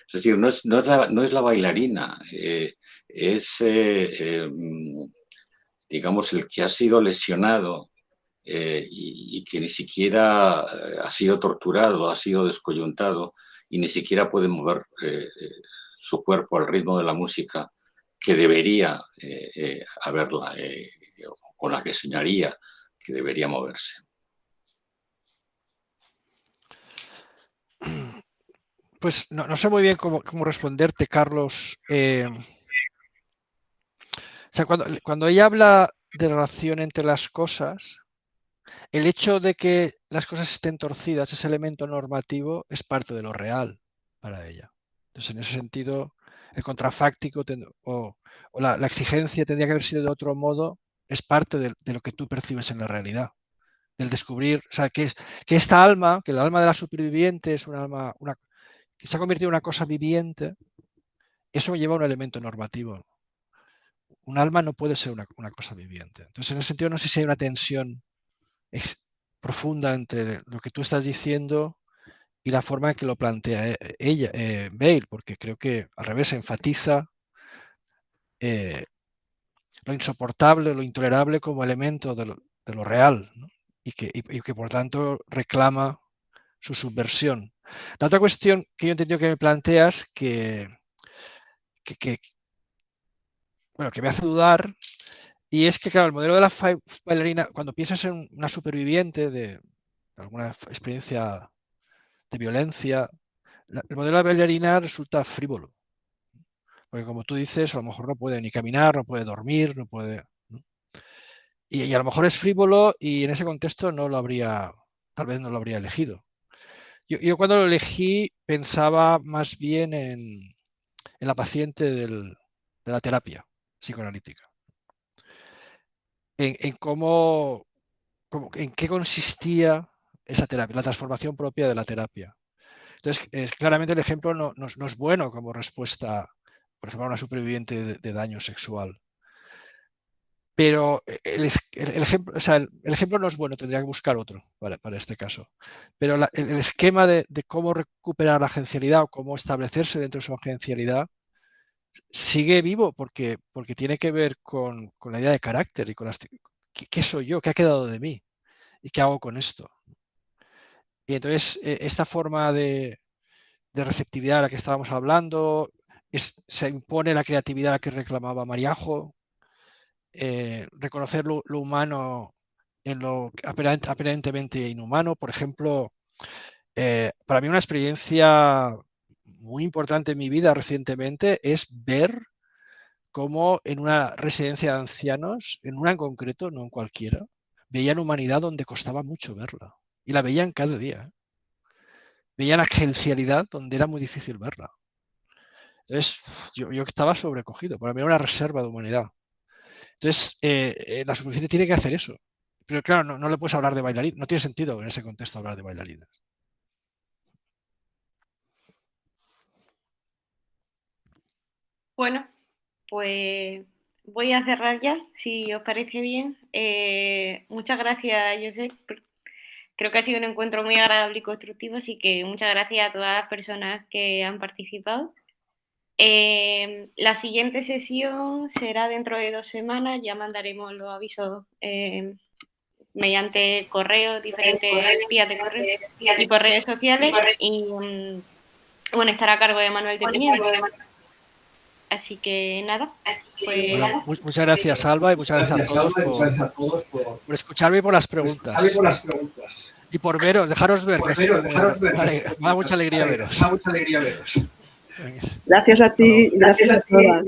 Es decir, no es la bailarina, es, digamos, el que ha sido lesionado y que ni siquiera ha sido torturado, ha sido descoyuntado y ni siquiera puede mover su cuerpo al ritmo de la música que debería haberla, con la que soñaría que debería moverse. Pues no sé muy bien cómo responderte, Carlos. O sea, cuando ella habla de relación entre las cosas, el hecho de que las cosas estén torcidas, ese elemento normativo, es parte de lo real para ella. Entonces, en ese sentido, el contrafáctico o la exigencia tendría que haber sido de otro modo, es parte de lo que tú percibes en la realidad. Del descubrir, o sea, que esta alma, que el alma de la superviviente es un alma, que se ha convertido en una cosa viviente, eso lleva a un elemento normativo. Un alma no puede ser una cosa viviente. Entonces, en ese sentido, no sé si hay una tensión profunda entre lo que tú estás diciendo y la forma en que lo plantea ella, Weil, porque creo que al revés enfatiza lo insoportable, lo intolerable como elemento de lo real, ¿no? y que por tanto reclama su subversión. La otra cuestión que yo entiendo que me planteas que me hace dudar, y es que, claro, el modelo de la bailarina, cuando piensas en una superviviente de alguna experiencia de violencia, el modelo de la bailarina resulta frívolo. Porque como tú dices, a lo mejor no puede ni caminar, no puede dormir, no puede, ¿no? Y a lo mejor es frívolo y en ese contexto tal vez no lo habría elegido. Yo cuando lo elegí pensaba más bien en la paciente de la terapia psicoanalítica. En cómo, en qué consistía esa terapia, la transformación propia de la terapia. Entonces, claramente el ejemplo no es bueno como respuesta, por ejemplo, a una superviviente de daño sexual. Pero el ejemplo no es bueno, tendría que buscar otro para este caso. Pero el esquema de cómo recuperar la agencialidad o cómo establecerse dentro de su agencialidad sigue vivo porque tiene que ver con la idea de carácter y con ¿qué soy yo? ¿Qué ha quedado de mí? ¿Y qué hago con esto? Y entonces, esta forma de receptividad a la que estábamos hablando, se impone la creatividad a la que reclamaba Mariajo, reconocer lo humano en lo aparentemente inhumano. Por ejemplo, para mí una experiencia muy importante en mi vida recientemente es ver cómo en una residencia de ancianos, en una en concreto, no en cualquiera, veían humanidad donde costaba mucho verla. Y la veían cada día. Veían agencialidad donde era muy difícil verla. Entonces, yo estaba sobrecogido. Para mí era una reserva de humanidad. Entonces, la superficie tiene que hacer eso. Pero claro, no le puedes hablar de bailarín. No tiene sentido en ese contexto hablar de bailarines. Bueno, pues voy a cerrar ya, si os parece bien. Muchas gracias, Josep. Creo que ha sido un encuentro muy agradable y constructivo, así que muchas gracias a todas las personas que han participado. La siguiente sesión será dentro de 2 semanas, ya mandaremos los avisos mediante correo, diferentes vías de correo y por redes sociales, y bueno, estará a cargo de Manuel de Piñero. Así que nada, pues... Bueno, muchas gracias, Alba, y muchas gracias a todos por escucharme y por las preguntas. Y por veros, dejaros ver. Vale, me da mucha alegría veros. Gracias a ti, gracias a todas.